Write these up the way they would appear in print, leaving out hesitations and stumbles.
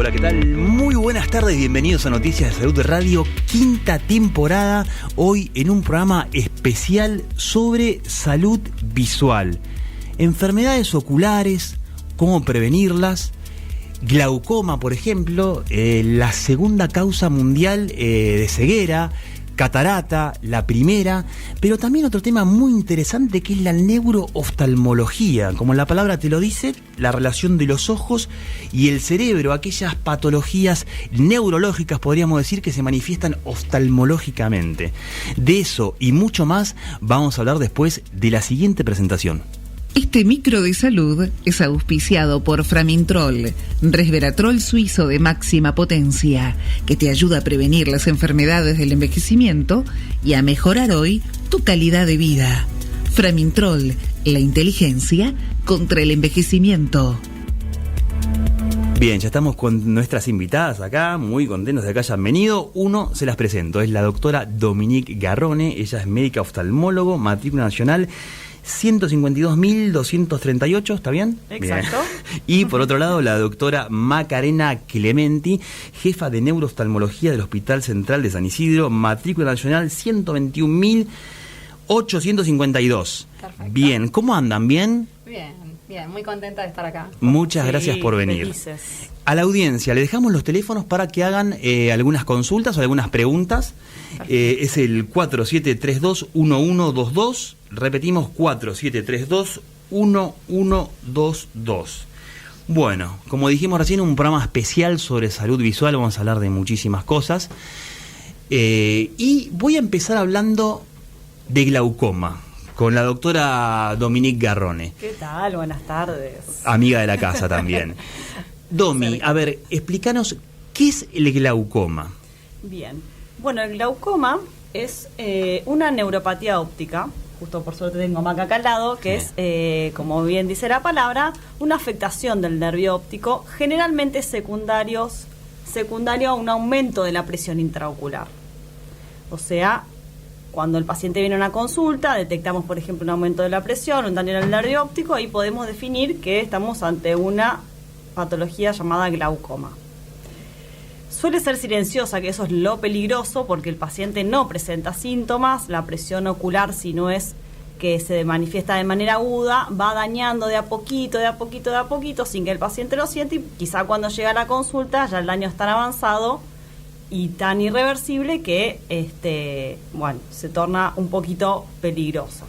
Hola, ¿qué tal? Muy buenas tardes, bienvenidos a Noticias de Salud de Radio, quinta temporada, hoy en un programa especial sobre salud visual, enfermedades oculares, cómo prevenirlas, glaucoma, por ejemplo, la segunda causa mundial de ceguera, catarata, la primera, pero también otro tema muy interesante que es la neurooftalmología, como la palabra te lo dice, la relación de los ojos y el cerebro, aquellas patologías neurológicas, podríamos decir, que se manifiestan oftalmológicamente. De eso y mucho más vamos a hablar después de la siguiente presentación. Este micro de salud es auspiciado por Framintrol, resveratrol suizo de máxima potencia, que te ayuda a prevenir las enfermedades del envejecimiento y a mejorar hoy tu calidad de vida. Framintrol, la inteligencia contra el envejecimiento. Bien, ya estamos con nuestras invitadas acá, muy contentos de que hayan venido. Uno, se las presento, es la doctora Dominique Garrone, ella es médica oftalmólogo, matrícula nacional 152.238, ¿está bien? Exacto. Bien. Y por otro lado, la doctora Macarena Clementi, jefa de neurooftalmología del Hospital Central de San Isidro, matrícula nacional 121.852. Perfecto. Bien, ¿cómo andan? ¿Bien? Bien, muy contenta de estar acá. Muchas gracias por venir. Felices. A la audiencia le dejamos los teléfonos para que hagan algunas consultas o algunas preguntas. Es el 4732-1122. Repetimos, 4732-1122. Bueno, como dijimos recién, un programa especial sobre salud visual. Vamos a hablar de muchísimas cosas. Y voy a empezar hablando de glaucoma con la doctora Dominique Garrone. ¿Qué tal? Buenas tardes. Amiga de la casa también. Domi, a ver, explícanos, ¿qué es el glaucoma? Bien. Bueno, el glaucoma es una neuropatía óptica, justo por suerte tengo Maca acá al lado, que es, como bien dice la palabra, una afectación del nervio óptico, generalmente secundario a un aumento de la presión intraocular. O sea, cuando el paciente viene a una consulta, detectamos, por ejemplo, un aumento de la presión, un daño en el nervio óptico, y podemos definir que estamos ante una patología llamada glaucoma. Suele ser silenciosa, que eso es lo peligroso, porque el paciente no presenta síntomas. La presión ocular, si no es que se manifiesta de manera aguda, va dañando de a poquito, sin que el paciente lo siente, y quizá cuando llega a la consulta ya el daño es tan avanzado y tan irreversible que se torna un poquito peligroso.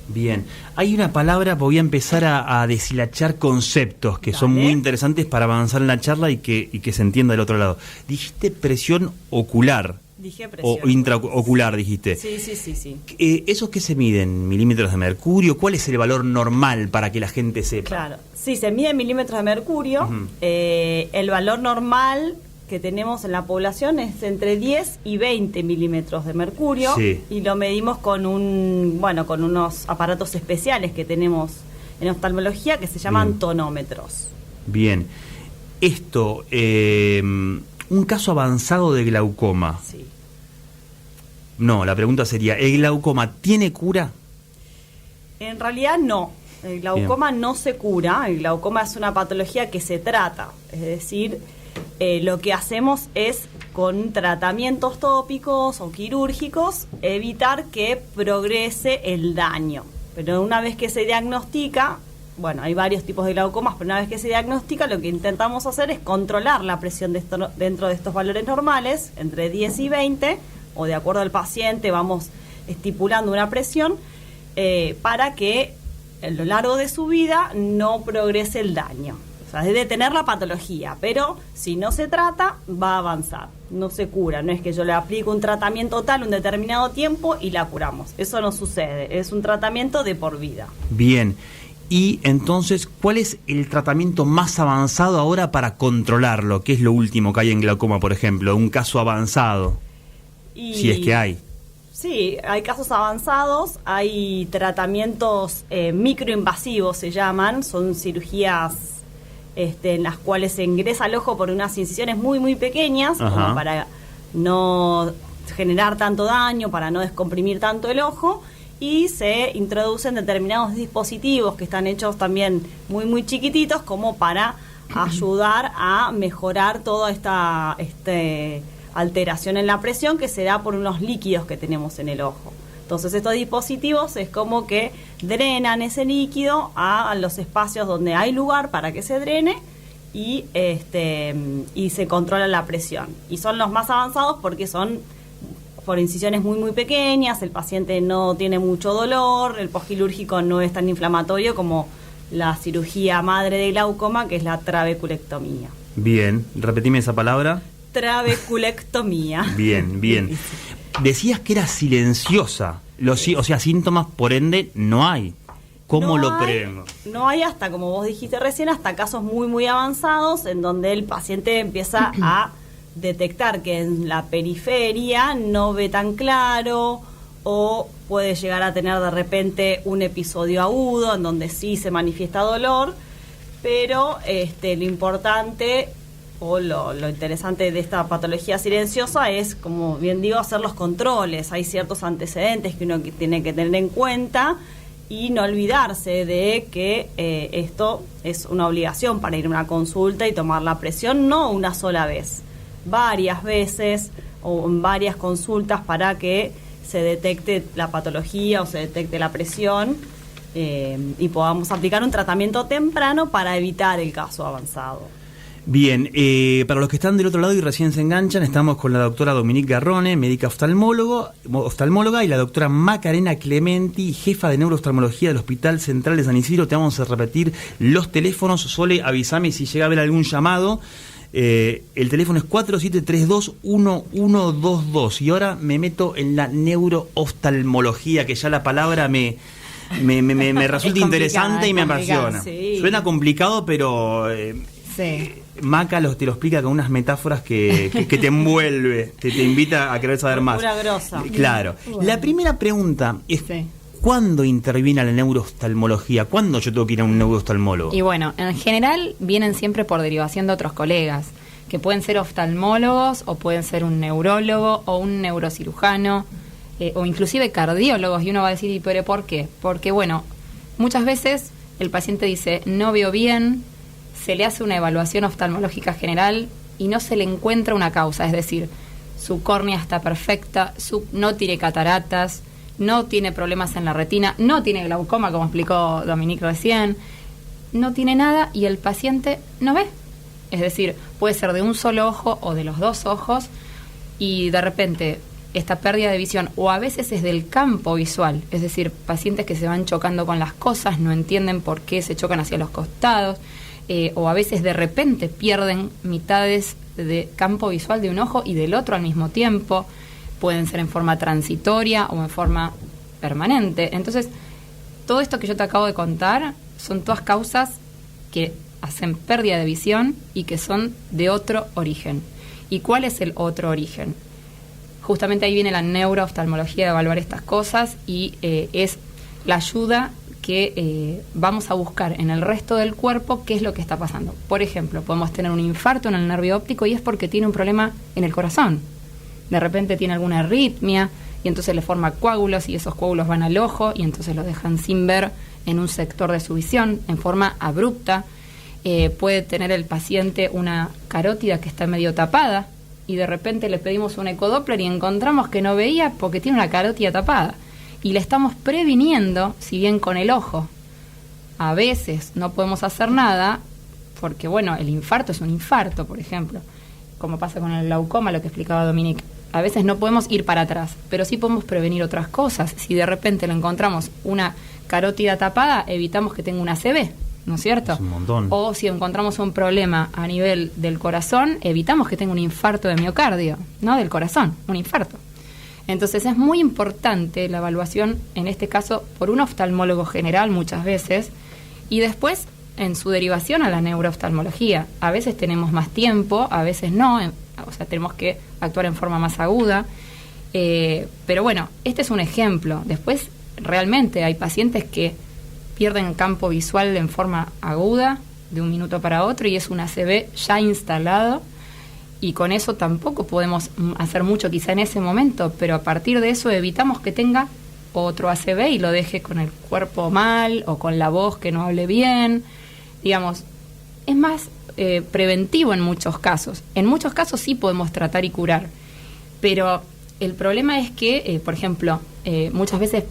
Bien, hay una palabra, voy a empezar a deshilachar conceptos que son muy interesantes para avanzar en la charla y que se entienda del otro lado. Dijiste presión ocular. Dije presión. O intraocular, dijiste. Sí. ¿Esos qué se miden? ¿Milímetros de mercurio? ¿Cuál es el valor normal para que la gente sepa? Claro, sí, se mide en milímetros de mercurio. Uh-huh. El valor normal que tenemos en la población es entre 10 y 20 milímetros de mercurio, sí. Y lo medimos con unos aparatos especiales que tenemos en oftalmología que se llaman tonómetros. Bien. Esto, un caso avanzado de glaucoma. Sí. No, la pregunta sería, ¿el glaucoma tiene cura? En realidad no. El glaucoma no se cura. El glaucoma es una patología que se trata. Es decir, lo que hacemos es, con tratamientos tópicos o quirúrgicos, evitar que progrese el daño. Pero una vez que se diagnostica, hay varios tipos de glaucomas, pero una vez que se diagnostica, lo que intentamos hacer es controlar la presión dentro de estos valores normales, entre 10 y 20, o de acuerdo al paciente vamos estipulando una presión, para que a lo largo de su vida no progrese el daño. O sea, es detener la patología, pero si no se trata, va a avanzar, no se cura. No es que yo le aplico un tratamiento tal un determinado tiempo y la curamos. Eso no sucede, es un tratamiento de por vida. Bien, y entonces, ¿cuál es el tratamiento más avanzado ahora para controlarlo? ¿Qué es lo último que hay en glaucoma, por ejemplo? Un caso avanzado, si es que hay. Sí, hay casos avanzados, hay tratamientos microinvasivos, se llaman, son cirugías en las cuales se ingresa el ojo por unas incisiones muy, muy pequeñas, como para no generar tanto daño, para no descomprimir tanto el ojo, y se introducen determinados dispositivos que están hechos también muy, muy chiquititos, como para ayudar a mejorar toda esta alteración en la presión que se da por unos líquidos que tenemos en el ojo. Entonces estos dispositivos es como que drenan ese líquido a los espacios donde hay lugar para que se drene y se controla la presión. Y son los más avanzados porque son por incisiones muy muy pequeñas, el paciente no tiene mucho dolor, el postquirúrgico no es tan inflamatorio como la cirugía madre de glaucoma, que es la trabeculectomía. Bien, repetime esa palabra. Trabeculectomía. Bien. Decías que era silenciosa. O sea, síntomas, por ende, no hay. ¿Cómo lo prevengo? No hay hasta, como vos dijiste recién, hasta casos muy, muy avanzados en donde el paciente empieza a detectar que en la periferia no ve tan claro o puede llegar a tener de repente un episodio agudo en donde sí se manifiesta dolor, pero lo importante o lo interesante de esta patología silenciosa es, como bien digo, hacer los controles. Hay ciertos antecedentes que uno tiene que tener en cuenta y no olvidarse de que esto es una obligación para ir a una consulta y tomar la presión, no una sola vez, varias veces o en varias consultas para que se detecte la patología o se detecte la presión y podamos aplicar un tratamiento temprano para evitar el caso avanzado. Bien, para los que están del otro lado y recién se enganchan, estamos con la doctora Dominique Garrone, médica oftalmóloga, y la doctora Macarena Clementi, jefa de neurooftalmología del Hospital Central de San Isidro. Te vamos a repetir los teléfonos. Sole, avísame si llega a haber algún llamado. El teléfono es 4732-1122. Y ahora me meto en la neurooftalmología, que ya la palabra me resulta interesante y me apasiona. Sí. Suena complicado, pero... Sí. Maca te lo explica con unas metáforas que te envuelve, te invita a querer saber más. Pura grosa. Claro. Bueno. La primera pregunta es, ¿cuándo interviene la neurooftalmología? ¿Cuándo yo tengo que ir a un neurooftalmólogo? Y bueno, en general vienen siempre por derivación de otros colegas, que pueden ser oftalmólogos o pueden ser un neurólogo o un neurocirujano o inclusive cardiólogos. Y uno va a decir, ¿y pero por qué? Porque bueno, muchas veces el paciente dice, no veo bien, se le hace una evaluación oftalmológica general y no se le encuentra una causa, es decir, su córnea está perfecta, no tiene cataratas, no tiene problemas en la retina, no tiene glaucoma, como explicó Dominique recién, no tiene nada y el paciente no ve. Es decir, puede ser de un solo ojo o de los dos ojos y de repente esta pérdida de visión o a veces es del campo visual, es decir, pacientes que se van chocando con las cosas, no entienden por qué se chocan hacia los costados, o a veces de repente pierden mitades de campo visual de un ojo y del otro al mismo tiempo, pueden ser en forma transitoria o en forma permanente. Entonces, todo esto que yo te acabo de contar son todas causas que hacen pérdida de visión y que son de otro origen. ¿Y cuál es el otro origen? Justamente ahí viene la neurooftalmología de evaluar estas cosas y es la ayuda que vamos a buscar en el resto del cuerpo qué es lo que está pasando. Por ejemplo, podemos tener un infarto en el nervio óptico y es porque tiene un problema en el corazón. De repente tiene alguna arritmia y entonces le forma coágulos y esos coágulos van al ojo y entonces los dejan sin ver en un sector de su visión en forma abrupta. Puede tener el paciente una carótida que está medio tapada y de repente le pedimos un ecodoppler y encontramos que no veía porque tiene una carótida tapada. Y le estamos previniendo, si bien con el ojo a veces no podemos hacer nada, porque bueno, el infarto es un infarto, por ejemplo, como pasa con el glaucoma, lo que explicaba Dominique. A veces no podemos ir para atrás, pero sí podemos prevenir otras cosas. Si de repente le encontramos una carótida tapada, evitamos que tenga una ACV, ¿no es cierto? Es un montón. O si encontramos un problema a nivel del corazón, evitamos que tenga un infarto de miocardio, ¿no? Del corazón, un infarto. Entonces es muy importante la evaluación, en este caso, por un oftalmólogo general muchas veces, y después en su derivación a la neurooftalmología. A veces tenemos más tiempo, a veces no, o sea, tenemos que actuar en forma más aguda. Pero bueno, este es un ejemplo. Después, realmente hay pacientes que pierden campo visual en forma aguda, de un minuto para otro, y es un ACV ya instalado, y con eso tampoco podemos hacer mucho quizá en ese momento, pero a partir de eso evitamos que tenga otro ACV y lo deje con el cuerpo mal o con la voz que no hable bien. Digamos, es más preventivo en muchos casos. En muchos casos sí podemos tratar y curar, pero el problema es que, por ejemplo, muchas veces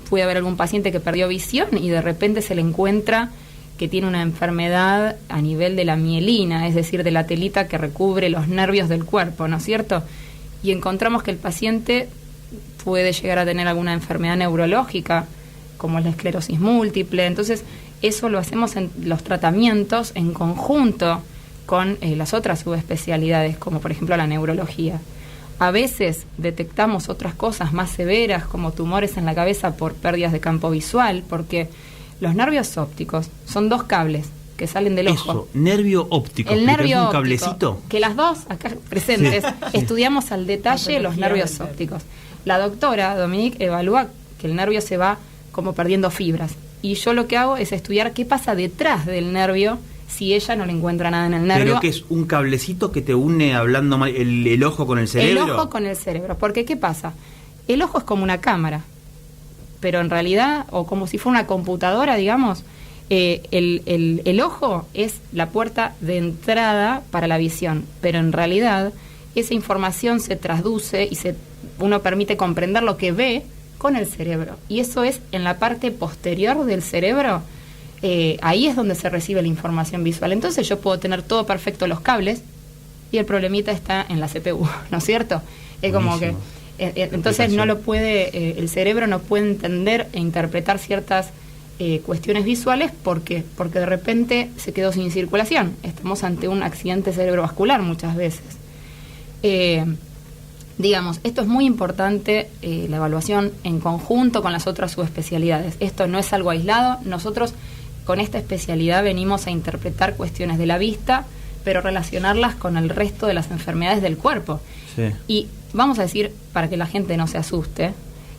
puede haber algún paciente que perdió visión y de repente se le encuentra que tiene una enfermedad a nivel de la mielina, es decir, de la telita que recubre los nervios del cuerpo, ¿no es cierto? Y encontramos que el paciente puede llegar a tener alguna enfermedad neurológica, como la esclerosis múltiple. Entonces, eso lo hacemos en los tratamientos en conjunto con las otras subespecialidades, como por ejemplo la neurología. A veces detectamos otras cosas más severas, como tumores en la cabeza por pérdidas de campo visual, porque los nervios ópticos son 2 cables que salen del ojo. Eso, nervio óptico. El nervio ¿Es un óptico, cablecito? que las dos acá presentes estudiamos al detalle los nervios ópticos. La doctora Dominique evalúa que el nervio se va como perdiendo fibras. Y yo lo que hago es estudiar qué pasa detrás del nervio si ella no le encuentra nada en el nervio. ¿Pero qué es? ¿Un cablecito que te une, hablando mal, el ojo con el cerebro? El ojo con el cerebro. Porque ¿qué pasa? El ojo es como una cámara, pero en realidad, o como si fuera una computadora, digamos, el ojo es la puerta de entrada para la visión, pero en realidad esa información se traduce y uno permite comprender lo que ve con el cerebro. Y eso es en la parte posterior del cerebro, ahí es donde se recibe la información visual. Entonces yo puedo tener todo perfecto los cables y el problemita está en la CPU, ¿no es cierto? Es como que entonces no lo puede, el cerebro no puede entender e interpretar ciertas cuestiones visuales. ¿Por qué? Porque de repente se quedó sin circulación. Estamos ante un accidente cerebrovascular muchas veces. Digamos, esto es muy importante, la evaluación en conjunto con las otras subespecialidades. Esto no es algo aislado. Nosotros con esta especialidad venimos a interpretar cuestiones de la vista, pero relacionarlas con el resto de las enfermedades del cuerpo. Sí. Y vamos a decir, para que la gente no se asuste,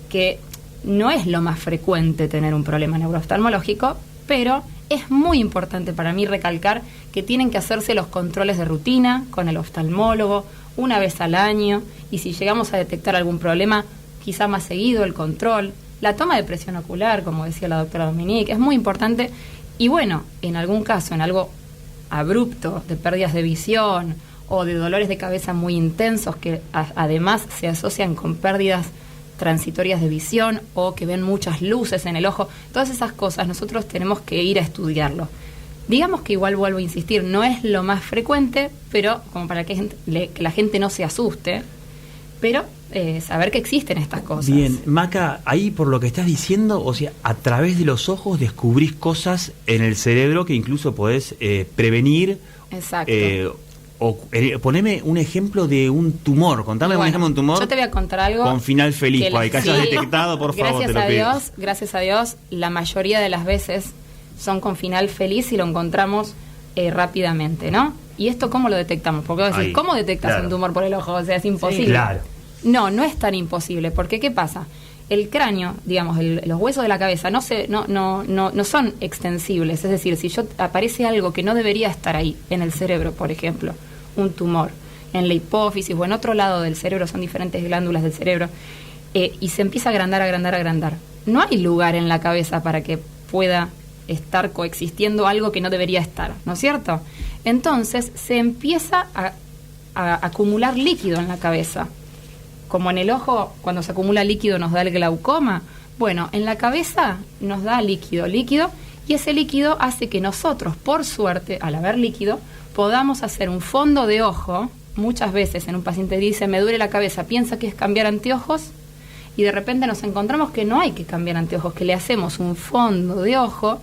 que no es lo más frecuente tener un problema neurooftalmológico, pero es muy importante para mí recalcar que tienen que hacerse los controles de rutina con el oftalmólogo una vez al año, y si llegamos a detectar algún problema, quizá más seguido el control, la toma de presión ocular, como decía la doctora Dominique, es muy importante. Y bueno, en algún caso, en algo abrupto de pérdidas de visión o de dolores de cabeza muy intensos que además se asocian con pérdidas transitorias de visión o que ven muchas luces en el ojo, todas esas cosas nosotros tenemos que ir a estudiarlo. Digamos que igual vuelvo a insistir, no es lo más frecuente, pero como para que la gente no se asuste, pero saber que existen estas cosas. Bien, Maca, ahí por lo que estás diciendo, o sea, a través de los ojos descubrís cosas en el cerebro que incluso podés prevenir. Exacto. Poneme un ejemplo de un tumor. Contame un ejemplo de un tumor. Yo te voy a contar algo. Con final feliz, que hayas detectado, por favor, te lo pido. Gracias a Dios, la mayoría de las veces son con final feliz y lo encontramos rápidamente, ¿no? ¿Y esto cómo lo detectamos? Porque vos decís, ¿cómo detectas un tumor por el ojo? O sea, es imposible. Sí, claro. No es tan imposible, porque ¿qué pasa? El cráneo, digamos, los huesos de la cabeza no son extensibles. Es decir, si aparece algo que no debería estar ahí, en el cerebro, por ejemplo, un tumor, en la hipófisis o en otro lado del cerebro, son diferentes glándulas del cerebro, y se empieza a agrandar. No hay lugar en la cabeza para que pueda estar coexistiendo algo que no debería estar, ¿no es cierto? Entonces se empieza a acumular líquido en la cabeza. Como en el ojo, cuando se acumula líquido nos da el glaucoma, bueno, en la cabeza nos da líquido, y ese líquido hace que nosotros, por suerte, al haber líquido, podamos hacer un fondo de ojo. Muchas veces en un paciente dice, me duele la cabeza, piensa que es cambiar anteojos, y de repente nos encontramos que no hay que cambiar anteojos, que le hacemos un fondo de ojo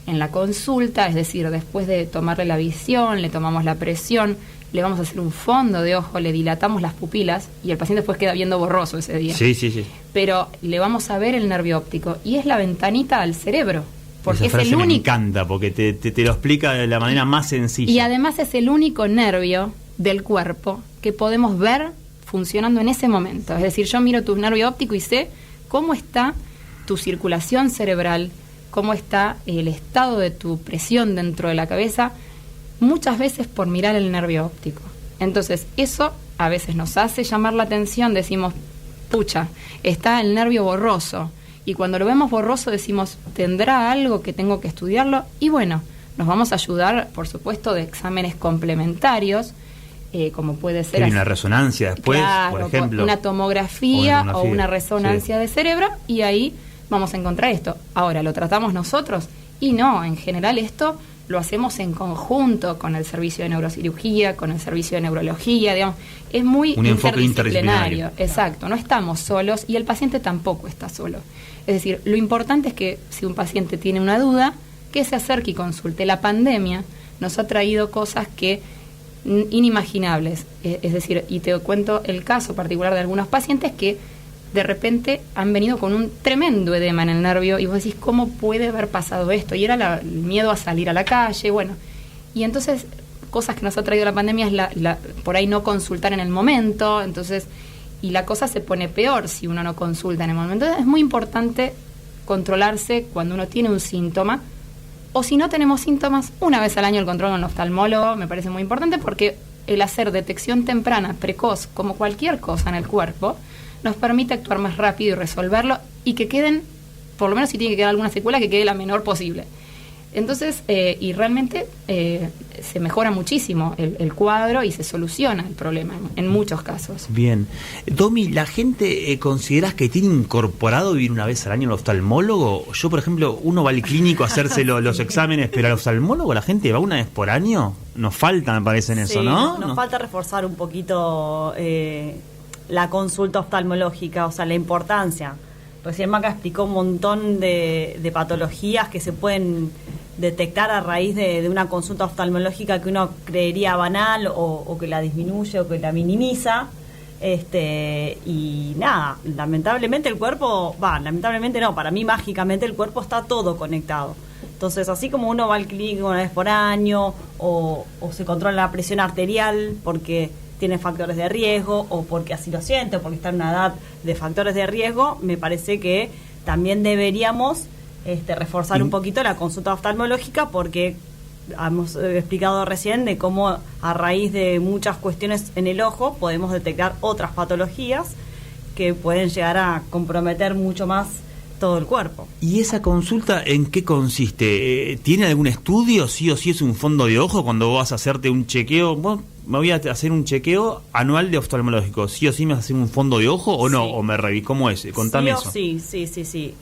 en la consulta, es decir, después de tomarle la visión, le tomamos la presión, le vamos a hacer un fondo de ojo, le dilatamos las pupilas y el paciente después queda viendo borroso ese día. Sí. Pero le vamos a ver el nervio óptico y es la ventanita al cerebro. Porque esa frase es el único. Me encanta porque te lo explica de la manera más sencilla. Y además es el único nervio del cuerpo que podemos ver funcionando en ese momento. Es decir, yo miro tu nervio óptico y sé cómo está tu circulación cerebral, cómo está el estado de tu presión dentro de la cabeza, muchas veces por mirar el nervio óptico. Entonces, eso a veces nos hace llamar la atención, decimos, pucha, está el nervio borroso. Y cuando lo vemos borroso decimos, ¿tendrá algo que tengo que estudiarlo? Y bueno, nos vamos a ayudar, por supuesto, de exámenes complementarios, como puede ser una resonancia después, claro, por ejemplo, una tomografía o una resonancia de cerebro, y ahí vamos a encontrar esto. Ahora, ¿lo tratamos nosotros? Y no, en general esto lo hacemos en conjunto con el servicio de neurocirugía, con el servicio de neurología, digamos, es muy un enfoque interdisciplinario. Exacto, no estamos solos y el paciente tampoco está solo. Es decir, lo importante es que si un paciente tiene una duda, que se acerque y consulte. La pandemia nos ha traído cosas que inimaginables, es decir, y te cuento el caso particular de algunos pacientes que de repente han venido con un tremendo edema en el nervio y vos decís, ¿cómo puede haber pasado esto? Y era el miedo a salir a la calle, bueno, y entonces cosas que nos ha traído la pandemia es por ahí no consultar en el momento, entonces, y la cosa se pone peor si uno no consulta en el momento. Entonces es muy importante controlarse cuando uno tiene un síntoma, o si no tenemos síntomas, una vez al año el control con el oftalmólogo me parece muy importante, porque el hacer detección temprana, precoz, como cualquier cosa en el cuerpo, nos permite actuar más rápido y resolverlo, y que queden, por lo menos si tiene que quedar alguna secuela, que quede la menor posible. Entonces, y realmente se mejora muchísimo el cuadro y se soluciona el problema en muchos casos. Bien. Domi, ¿la gente consideras que tiene incorporado ir una vez al año al oftalmólogo? Yo, por ejemplo, uno va al clínico a hacerse los exámenes, pero al oftalmólogo la gente va una vez por año. Nos falta, me parece, en eso, ¿no? Nos falta reforzar un poquito la consulta oftalmológica, o sea, la importancia. Recién Maca explicó un montón de patologías que se pueden detectar a raíz de una consulta oftalmológica que uno creería banal o que la disminuye o que la minimiza. Y nada, lamentablemente el cuerpo, lamentablemente no, para mí mágicamente el cuerpo está todo conectado. Entonces, así como uno va al clínico una vez por año o se controla la presión arterial porque tiene factores de riesgo o porque así lo siente o porque está en una edad de factores de riesgo, me parece que también deberíamos reforzar un poquito la consulta oftalmológica, porque hemos explicado recién de cómo a raíz de muchas cuestiones en el ojo podemos detectar otras patologías que pueden llegar a comprometer mucho más todo el cuerpo. ¿Y esa consulta en qué consiste? ¿Tiene algún estudio? ¿Sí o sí es un fondo de ojo cuando vas a hacerte un chequeo? Bueno, me voy a hacer un chequeo anual de oftalmológico. ¿Sí o sí me vas a hacer un fondo de ojo o no? Sí. ¿O me reviso? ¿Cómo es? Contame eso. Sí.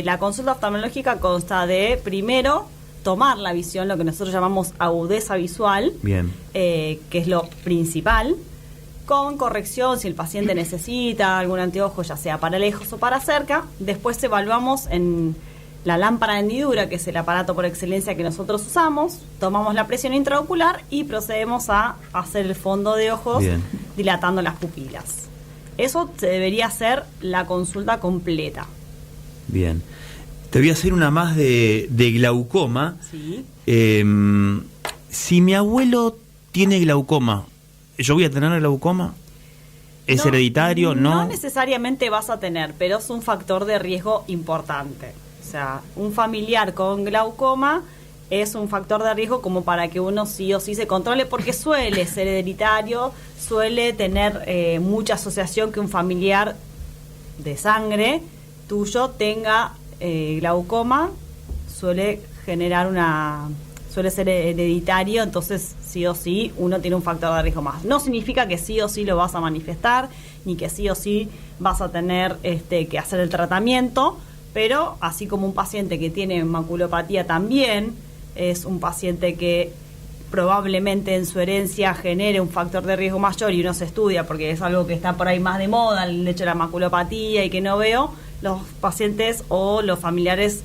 La consulta oftalmológica consta de, primero, tomar la visión, lo que nosotros llamamos agudeza visual. Bien. Que es lo principal, con corrección si el paciente necesita algún anteojo, ya sea para lejos o para cerca. Después evaluamos en la lámpara de hendidura, que es el aparato por excelencia que nosotros usamos, tomamos la presión intraocular y procedemos a hacer el fondo de ojos. Bien. Dilatando las pupilas. Eso se debería hacer la consulta completa. Bien. Te voy a hacer una más de glaucoma. Sí. Si mi abuelo tiene glaucoma, ¿yo voy a tener glaucoma? ¿Es hereditario? No necesariamente vas a tener, pero es un factor de riesgo importante. O sea, un familiar con glaucoma es un factor de riesgo como para que uno sí o sí se controle, porque suele ser hereditario, suele tener mucha asociación que un familiar de sangre tuyo tenga glaucoma, suele ser hereditario, entonces sí o sí uno tiene un factor de riesgo más. No significa que sí o sí lo vas a manifestar, ni que sí o sí vas a tener que hacer el tratamiento, pero así como un paciente que tiene maculopatía también es un paciente que probablemente en su herencia genere un factor de riesgo mayor, y uno se estudia porque es algo que está por ahí más de moda, el hecho de la maculopatía, y que no veo, los pacientes o los familiares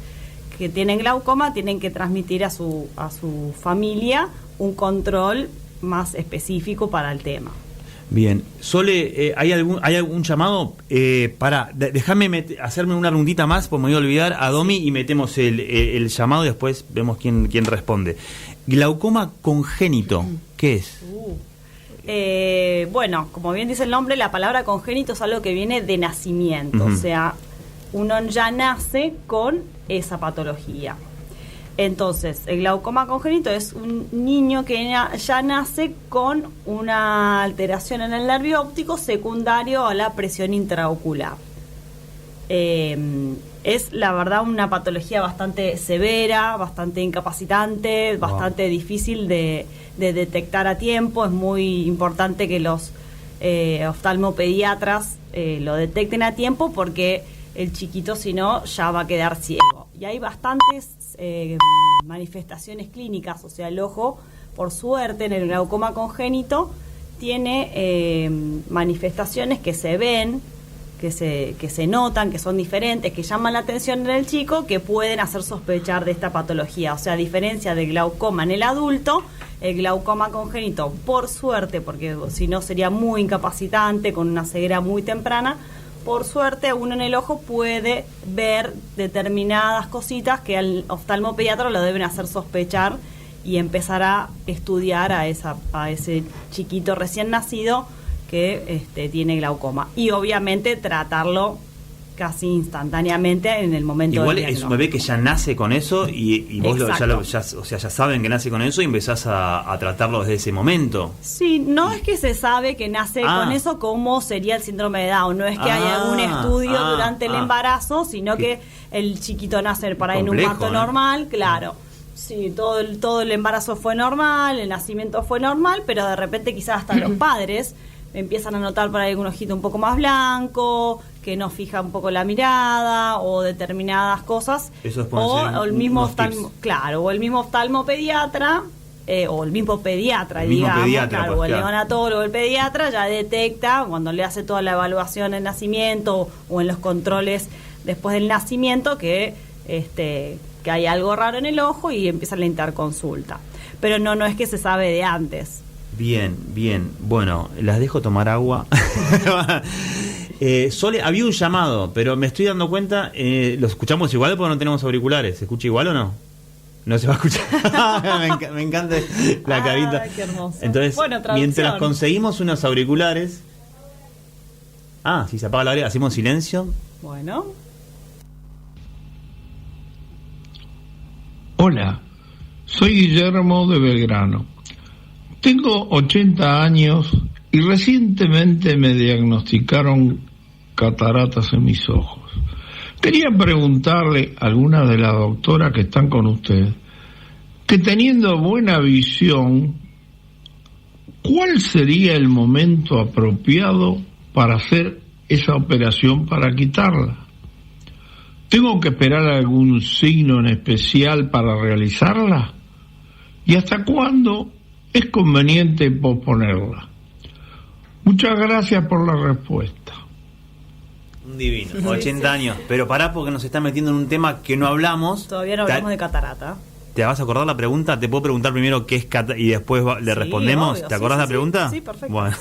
que tienen glaucoma tienen que transmitir a su familia un control más específico para el tema. Bien. Sole, ¿hay algún llamado? Déjame hacerme una rundita más, porque me voy a olvidar a Domi, y metemos el llamado y después vemos quién responde. Glaucoma congénito, ¿qué es? Bueno, como bien dice el nombre, la palabra congénito es algo que viene de nacimiento, o sea, uno ya nace con esa patología. Entonces, el glaucoma congénito es un niño que ya nace con una alteración en el nervio óptico secundario a la presión intraocular. es la verdad una patología bastante severa, bastante incapacitante, bastante difícil de detectar a tiempo. Es muy importante que los oftalmopediatras lo detecten a tiempo, porque el chiquito, si no, ya va a quedar ciego. Y hay bastantes manifestaciones clínicas, o sea, el ojo, por suerte, en el glaucoma congénito tiene manifestaciones que se ven, que se notan, que son diferentes, que llaman la atención en el chico, que pueden hacer sospechar de esta patología. O sea, a diferencia del glaucoma en el adulto, el glaucoma congénito, por suerte, porque si no sería muy incapacitante, con una ceguera muy temprana, por suerte uno en el ojo puede ver determinadas cositas que al oftalmopediatra lo deben hacer sospechar y empezar a estudiar a ese chiquito recién nacido que tiene glaucoma, y obviamente tratarlo casi instantáneamente en el momento igual del es diagnóstico. un bebé que ya nace con eso y vos ya saben que nace con eso, y empezás a tratarlo desde ese momento. Sí, no es que se sabe que nace con eso, como sería el síndrome de Down. No es que haya algún estudio durante el embarazo, sino que el chiquito nace para en un parto normal, claro. Sí, todo el embarazo fue normal, el nacimiento fue normal, pero de repente quizás hasta los padres empiezan a notar por ahí un ojito un poco más blanco, que no fija un poco la mirada, o determinadas cosas. Eso es o el mismo oftalmopediatra, o el mismo pediatra, o el neonatólogo, el pediatra ya detecta cuando le hace toda la evaluación del nacimiento o en los controles después del nacimiento que hay algo raro en el ojo, y empieza la interconsulta. Pero no es que se sabe de antes. Bien. Bueno, las dejo tomar agua. Sole, había un llamado, pero me estoy dando cuenta, ¿lo escuchamos igual porque no tenemos auriculares? ¿Se escucha igual o no? No se va a escuchar. me encanta la carita. Qué hermoso. Entonces, bueno, mientras conseguimos unos auriculares... si se apaga la aire, hacemos silencio. Bueno. Hola, soy Guillermo de Belgrano. Tengo 80 años y recientemente me diagnosticaron cataratas en mis ojos. Quería preguntarle a alguna de las doctoras que están con usted, que teniendo buena visión, ¿cuál sería el momento apropiado para hacer esa operación para quitarla? ¿Tengo que esperar algún signo en especial para realizarla? ¿Y hasta cuándo es conveniente posponerla? Muchas gracias por la respuesta. Un divino, 80 años. Pero pará, porque nos está metiendo en un tema que no hablamos. Todavía no hablamos de catarata. ¿Te vas a acordar la pregunta? ¿Te puedo preguntar primero qué es catarata y después le respondemos? Obvio, ¿Te acordás la pregunta? Sí, perfecto. Bueno.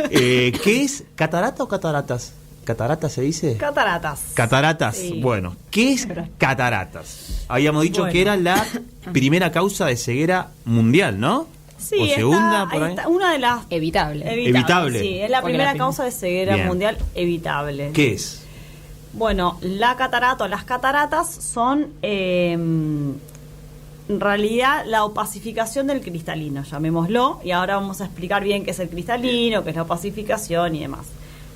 ¿Qué es catarata o cataratas? ¿Cataratas se dice? Cataratas. Cataratas, Sí. Bueno. ¿Qué es cataratas? Habíamos dicho que era la primera causa de ceguera mundial, ¿no? Sí, o segunda, por ahí. está una de las... Evitable. Sí, es la primera causa de ceguera Bien. mundial evitable. ¿Qué es? Bueno, la catarata o las cataratas son en realidad la opacificación del cristalino, llamémoslo, y ahora vamos a explicar bien qué es el cristalino, qué es la opacificación y demás.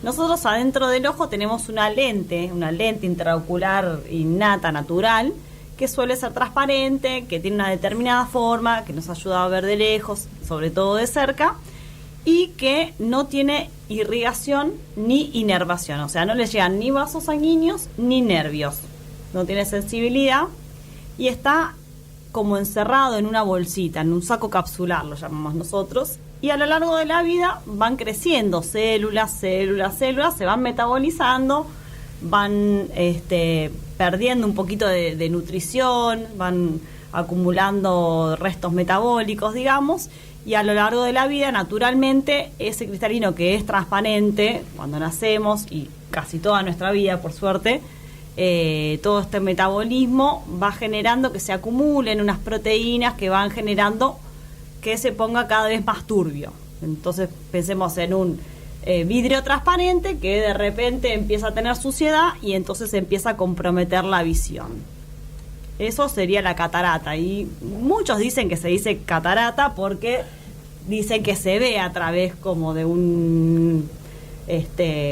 Nosotros adentro del ojo tenemos una lente intraocular innata, natural, que suele ser transparente, que tiene una determinada forma, que nos ayuda a ver de lejos, sobre todo de cerca, y que no tiene irrigación ni inervación, o sea, no le llegan ni vasos sanguíneos ni nervios, no tiene sensibilidad y está como encerrado en una bolsita, en un saco capsular, lo llamamos nosotros, y a lo largo de la vida van creciendo células, se van metabolizando, van perdiendo un poquito de nutrición, van acumulando restos metabólicos, digamos, y a lo largo de la vida, naturalmente, ese cristalino que es transparente cuando nacemos y casi toda nuestra vida, por suerte, todo este metabolismo va generando que se acumulen unas proteínas que van generando que se ponga cada vez más turbio. Entonces pensemos en un vidrio transparente que de repente empieza a tener suciedad y entonces empieza a comprometer la visión. Eso sería la catarata, y muchos dicen que se dice catarata porque dicen que se ve a través como de un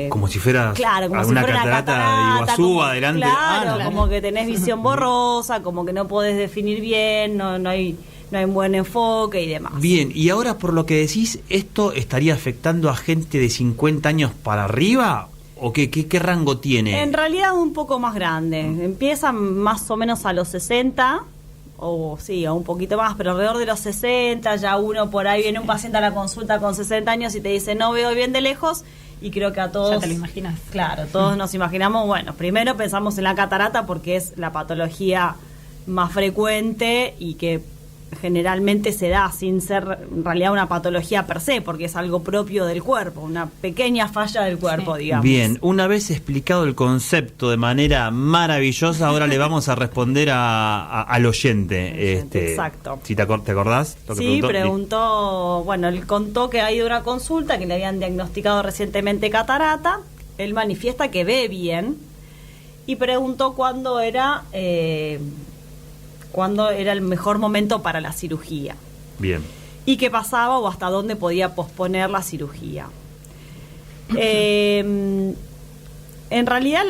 como si fuera como alguna si fuera catarata de Iguazú como, adelante. Claro, como que tenés visión borrosa, como que no podés definir bien, no hay un buen enfoque y demás. Bien, y ahora por lo que decís, ¿esto estaría afectando a gente de 50 años para arriba? ¿O qué rango tiene? En realidad un poco más grande. Empieza más o menos a los 60, o un poquito más, pero alrededor de los 60, ya uno por ahí viene un paciente a la consulta con 60 años y te dice, no veo bien de lejos, y creo que a todos... Ya te lo imaginas. Claro, todos nos imaginamos, bueno, primero pensamos en la catarata porque es la patología más frecuente y que generalmente se da sin ser en realidad una patología per se, porque es algo propio del cuerpo, una pequeña falla del cuerpo, digamos. Bien, una vez explicado el concepto de manera maravillosa, ahora le vamos a responder al oyente. Exacto. ¿Sí te acordás? Lo que Sí, preguntó, bueno, él contó que ha ido a una consulta, que le habían diagnosticado recientemente catarata, él manifiesta que ve bien, y preguntó cuándo era el mejor momento para la cirugía. Bien. Y qué pasaba o hasta dónde podía posponer la cirugía. En realidad,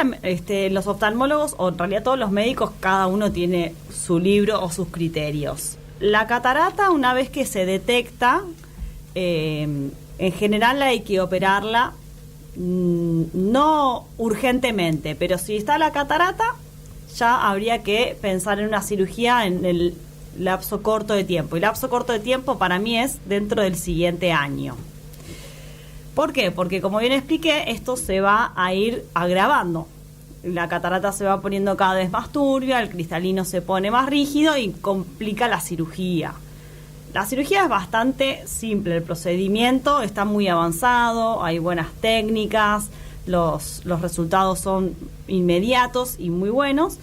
los oftalmólogos, o en realidad todos los médicos, cada uno tiene su libro o sus criterios. La catarata, una vez que se detecta, en general hay que operarla, no urgentemente, pero si está la catarata, ya habría que pensar en una cirugía en el lapso corto de tiempo. Y lapso corto de tiempo para mí es dentro del siguiente año. ¿Por qué? Porque como bien expliqué, esto se va a ir agravando. La catarata se va poniendo cada vez más turbia, el cristalino se pone más rígido y complica la cirugía. La cirugía es bastante simple, el procedimiento está muy avanzado, hay buenas técnicas, los resultados son inmediatos y muy buenos,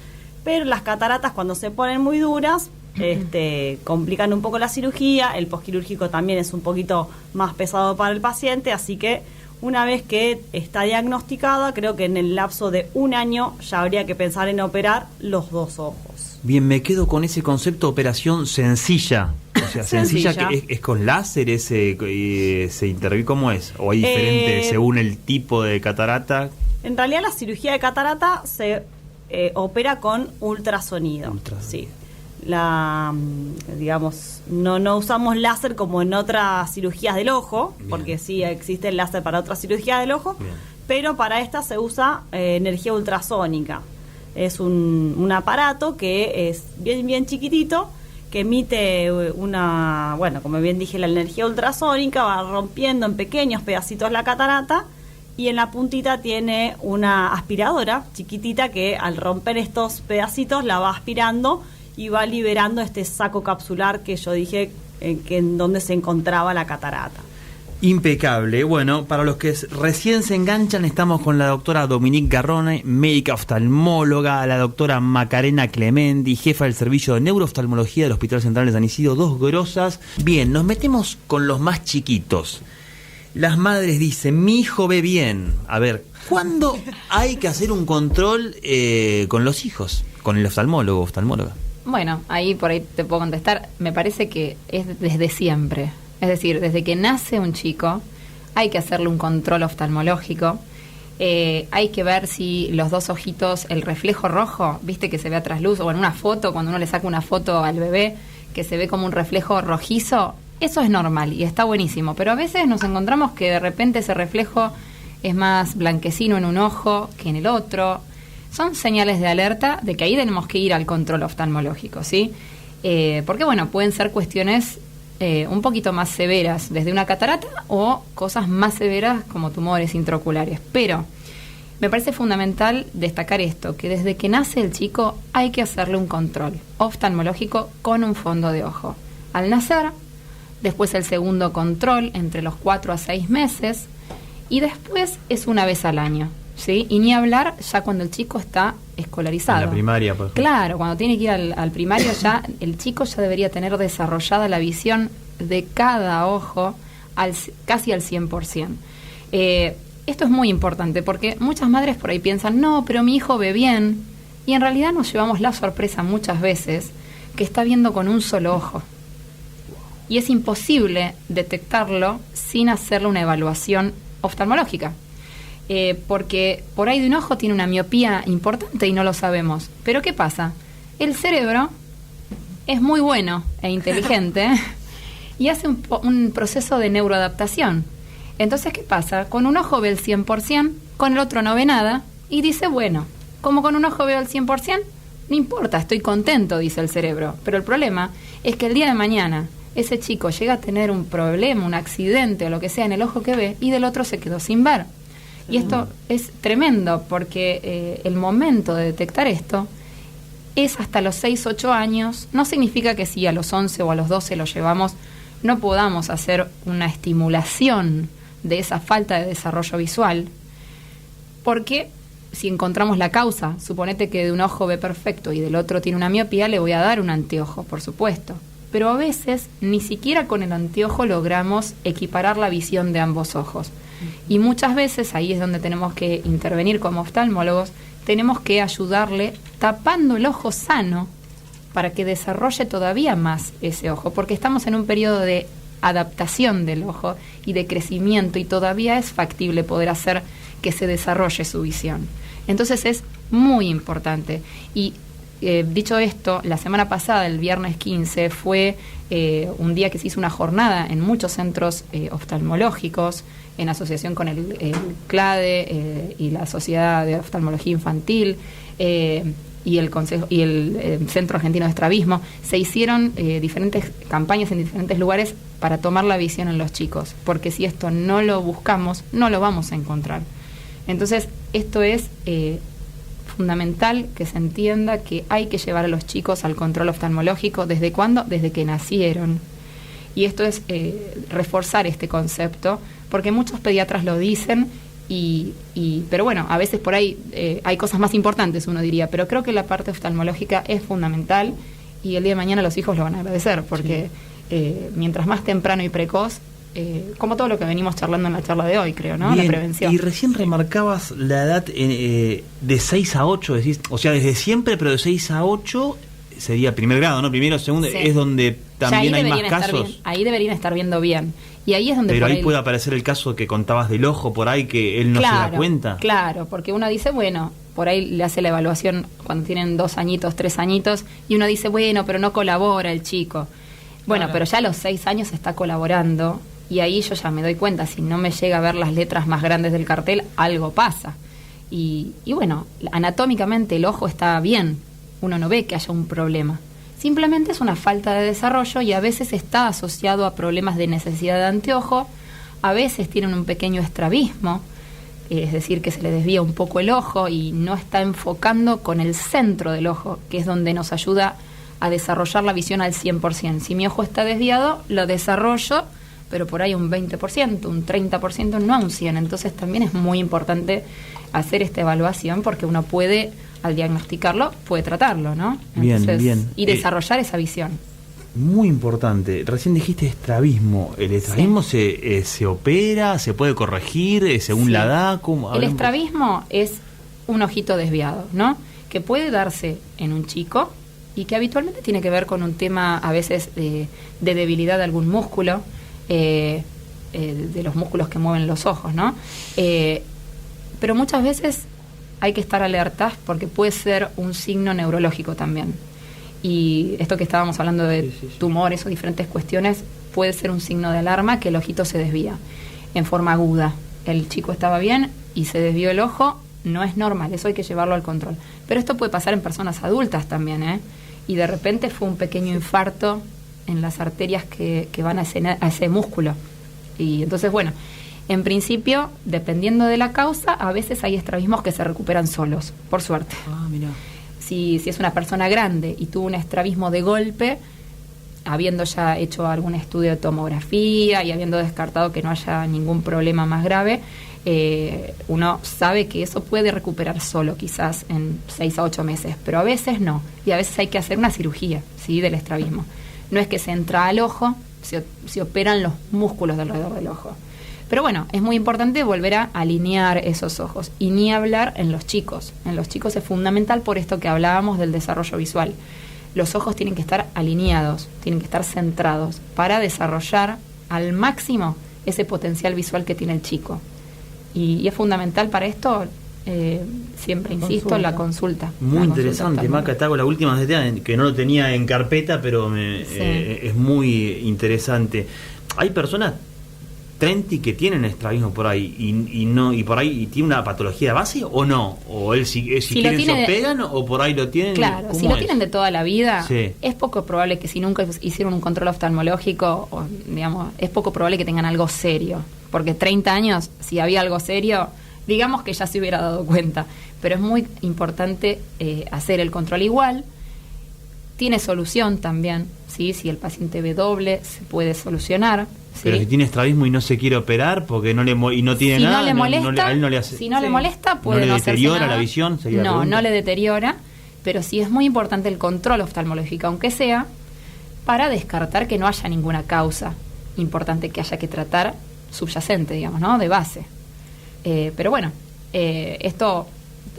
pero las cataratas cuando se ponen muy duras complican un poco la cirugía, el posquirúrgico también es un poquito más pesado para el paciente, así que una vez que está diagnosticada, creo que en el lapso de un año ya habría que pensar en operar los dos ojos. Bien, me quedo con ese concepto de operación sencilla. O sea, sencilla que es con láser, se interviene, ¿cómo es? ¿O hay diferente según el tipo de catarata? En realidad la cirugía de catarata se opera con ultrasonido. Sí. Digamos, no usamos láser como en otras cirugías del ojo, bien, porque sí existe el láser para otras cirugías del ojo, bien, pero para esta se usa energía ultrasónica. Es un aparato que es bien chiquitito, que emite como bien dije, la energía ultrasónica, va rompiendo en pequeños pedacitos la catarata, y en la puntita tiene una aspiradora chiquitita que al romper estos pedacitos la va aspirando y va liberando este saco capsular que yo dije en donde se encontraba la catarata. Impecable. Bueno, para los que recién se enganchan, estamos con la doctora Dominique Garrone, médica oftalmóloga, la doctora Macarena Clemendi, jefa del servicio de neurooftalmología del Hospital Central de San Isidro, dos grosas. Bien, nos metemos con los más chiquitos. Las madres dicen, mi hijo ve bien. A ver, ¿cuándo hay que hacer un control con los hijos? Con el oftalmólogo, oftalmóloga. Bueno, por ahí te puedo contestar. Me parece que es desde siempre. Es decir, desde que nace un chico hay que hacerle un control oftalmológico. Hay que ver si los dos ojitos, el reflejo rojo, viste que se ve a trasluz, o en una foto, cuando uno le saca una foto al bebé, que se ve como un reflejo rojizo, eso es normal y está buenísimo. Pero a veces nos encontramos que de repente ese reflejo es más blanquecino en un ojo que en el otro. Son señales de alerta de que ahí tenemos que ir al control oftalmológico, ¿sí? Porque, bueno, pueden ser cuestiones un poquito más severas, desde una catarata o cosas más severas como tumores intraoculares. Pero me parece fundamental destacar esto, que desde que nace el chico hay que hacerle un control oftalmológico con un fondo de ojo. Al nacer, después el segundo control entre los 4 a 6 meses y después es una vez al año, ¿sí? Y ni hablar ya cuando el chico está escolarizado. En la primaria, por ejemplo. Claro, cuando tiene que ir al primario ya el chico ya debería tener desarrollada la visión de cada ojo casi al 100%. Esto es muy importante porque muchas madres por ahí piensan, no, pero mi hijo ve bien, y en realidad nos llevamos la sorpresa muchas veces que está viendo con un solo ojo. Y es imposible detectarlo sin hacerle una evaluación oftalmológica. porque por ahí de un ojo tiene una miopía importante y no lo sabemos. Pero ¿qué pasa? El cerebro es muy bueno e inteligente y hace un proceso de neuroadaptación. Entonces, ¿qué pasa? Con un ojo ve el 100%, con el otro no ve nada y dice, bueno, como con un ojo veo el 100%, no importa, estoy contento, dice el cerebro. Pero el problema es que el día de mañana ese chico llega a tener un problema, un accidente o lo que sea en el ojo que ve y del otro se quedó sin ver. Y esto es tremendo porque el momento de detectar esto es hasta los 6, 8 años. No significa que si a los 11 o a los 12 lo llevamos, no podamos hacer una estimulación de esa falta de desarrollo visual. Porque si encontramos la causa, suponete que de un ojo ve perfecto y del otro tiene una miopía, le voy a dar un anteojo, por supuesto. Pero a veces ni siquiera con el anteojo logramos equiparar la visión de ambos ojos. Y muchas veces ahí es donde tenemos que intervenir como oftalmólogos, tenemos que ayudarle tapando el ojo sano para que desarrolle todavía más ese ojo, porque estamos en un periodo de adaptación del ojo y de crecimiento y todavía es factible poder hacer que se desarrolle su visión. Entonces es muy importante. Y dicho esto, la semana pasada, el viernes 15, fue un día que se hizo una jornada en muchos centros oftalmológicos, en asociación con el CLADE y la Sociedad de Oftalmología Infantil y el Consejo y el Centro Argentino de Estrabismo. Se hicieron diferentes campañas en diferentes lugares para tomar la visión en los chicos, porque si esto no lo buscamos, no lo vamos a encontrar. Entonces, esto es fundamental que se entienda que hay que llevar a los chicos al control oftalmológico. ¿Desde cuándo? Desde que nacieron. Y esto es reforzar este concepto, porque muchos pediatras lo dicen, pero bueno, a veces por ahí hay cosas más importantes, uno diría, pero creo que la parte oftalmológica es fundamental y el día de mañana los hijos lo van a agradecer, porque mientras más temprano y precoz, como todo lo que venimos charlando en la charla de hoy, creo, ¿no? Bien, la prevención. Y recién remarcabas la edad de 6 a 8, decís, o sea, desde siempre, pero de 6 a 8 sería primer grado, ¿no? Primero, segundo, sí. Es donde también hay más casos. Ahí deberían estar viendo bien. Y ahí es donde pero ahí puede aparecer el caso que contabas del ojo, por ahí que él no se da cuenta. Claro, porque uno dice, bueno, por ahí le hace la evaluación cuando tienen 2 añitos, 3 añitos, y uno dice, bueno, pero no colabora el chico. Bueno, claro. Pero ya a los 6 años está colaborando, y ahí yo ya me doy cuenta, si no me llega a ver las letras más grandes del cartel, algo pasa. Y bueno, anatómicamente el ojo está bien, uno no ve que haya un problema. Simplemente es una falta de desarrollo y a veces está asociado a problemas de necesidad de anteojo, a veces tienen un pequeño estrabismo, es decir, que se le desvía un poco el ojo y no está enfocando con el centro del ojo, que es donde nos ayuda a desarrollar la visión al 100%. Si mi ojo está desviado, lo desarrollo, pero por ahí un 20%, un 30%, no a un 100%. Entonces también es muy importante hacer esta evaluación porque uno puede, al diagnosticarlo, puede tratarlo, ¿no? Entonces, bien. Y desarrollar esa visión. Muy importante. Recién dijiste estrabismo. ¿El estrabismo se opera? ¿Se puede corregir según la edad? ¿Cómo? El estrabismo es un ojito desviado, ¿no? Que puede darse en un chico y que habitualmente tiene que ver con un tema a veces de debilidad de algún músculo, de los músculos que mueven los ojos, ¿no? Pero muchas veces hay que estar alertas porque puede ser un signo neurológico también. Y esto que estábamos hablando de tumores o diferentes cuestiones puede ser un signo de alarma que el ojito se desvía en forma aguda. El chico estaba bien y se desvió el ojo, no es normal, eso hay que llevarlo al control. Pero esto puede pasar en personas adultas también, ¿eh? Y de repente fue un pequeño infarto en las arterias que van a ese músculo. Y entonces, bueno, en principio, dependiendo de la causa, a veces hay estrabismos que se recuperan solos, por suerte. Ah, mira. Si es una persona grande y tuvo un estrabismo de golpe, habiendo ya hecho algún estudio de tomografía y habiendo descartado que no haya ningún problema más grave, uno sabe que eso puede recuperar solo, quizás en 6 a 8 meses, pero a veces no, y a veces hay que hacer una cirugía, ¿sí?, del estrabismo. No es que se entra al ojo, se operan los músculos de alrededor del ojo. Pero bueno, es muy importante volver a alinear esos ojos. Y ni hablar en los chicos. En los chicos es fundamental por esto que hablábamos del desarrollo visual. Los ojos tienen que estar alineados, tienen que estar centrados para desarrollar al máximo ese potencial visual que tiene el chico. Y es fundamental para esto, siempre insisto, la consulta. Muy interesante, Maca, te hago la última que no lo tenía en carpeta, pero es muy interesante. Hay personas, Trenti, que tienen estrabismo por ahí y por ahí tiene una patología de base o no, o él si quieren se operan o por ahí lo tienen. Claro, si lo tienen de toda la vida, es poco probable que si nunca hicieron un control oftalmológico, o, digamos, es poco probable que tengan algo serio, porque 30 años, si había algo serio, digamos que ya se hubiera dado cuenta, pero es muy importante hacer el control igual. Tiene solución también, ¿sí? Si el paciente ve doble, se puede solucionar. ¿Sí? Pero si tiene estrabismo y no se quiere operar porque no tiene si nada, no le molesta, a él no le hace, si no le molesta, puede no le hacerse deteriora nada. la visión. No le deteriora, pero sí es muy importante el control oftalmológico, aunque sea para descartar que no haya ninguna causa importante que haya que tratar subyacente, digamos, ¿no? De base. Pero bueno, esto,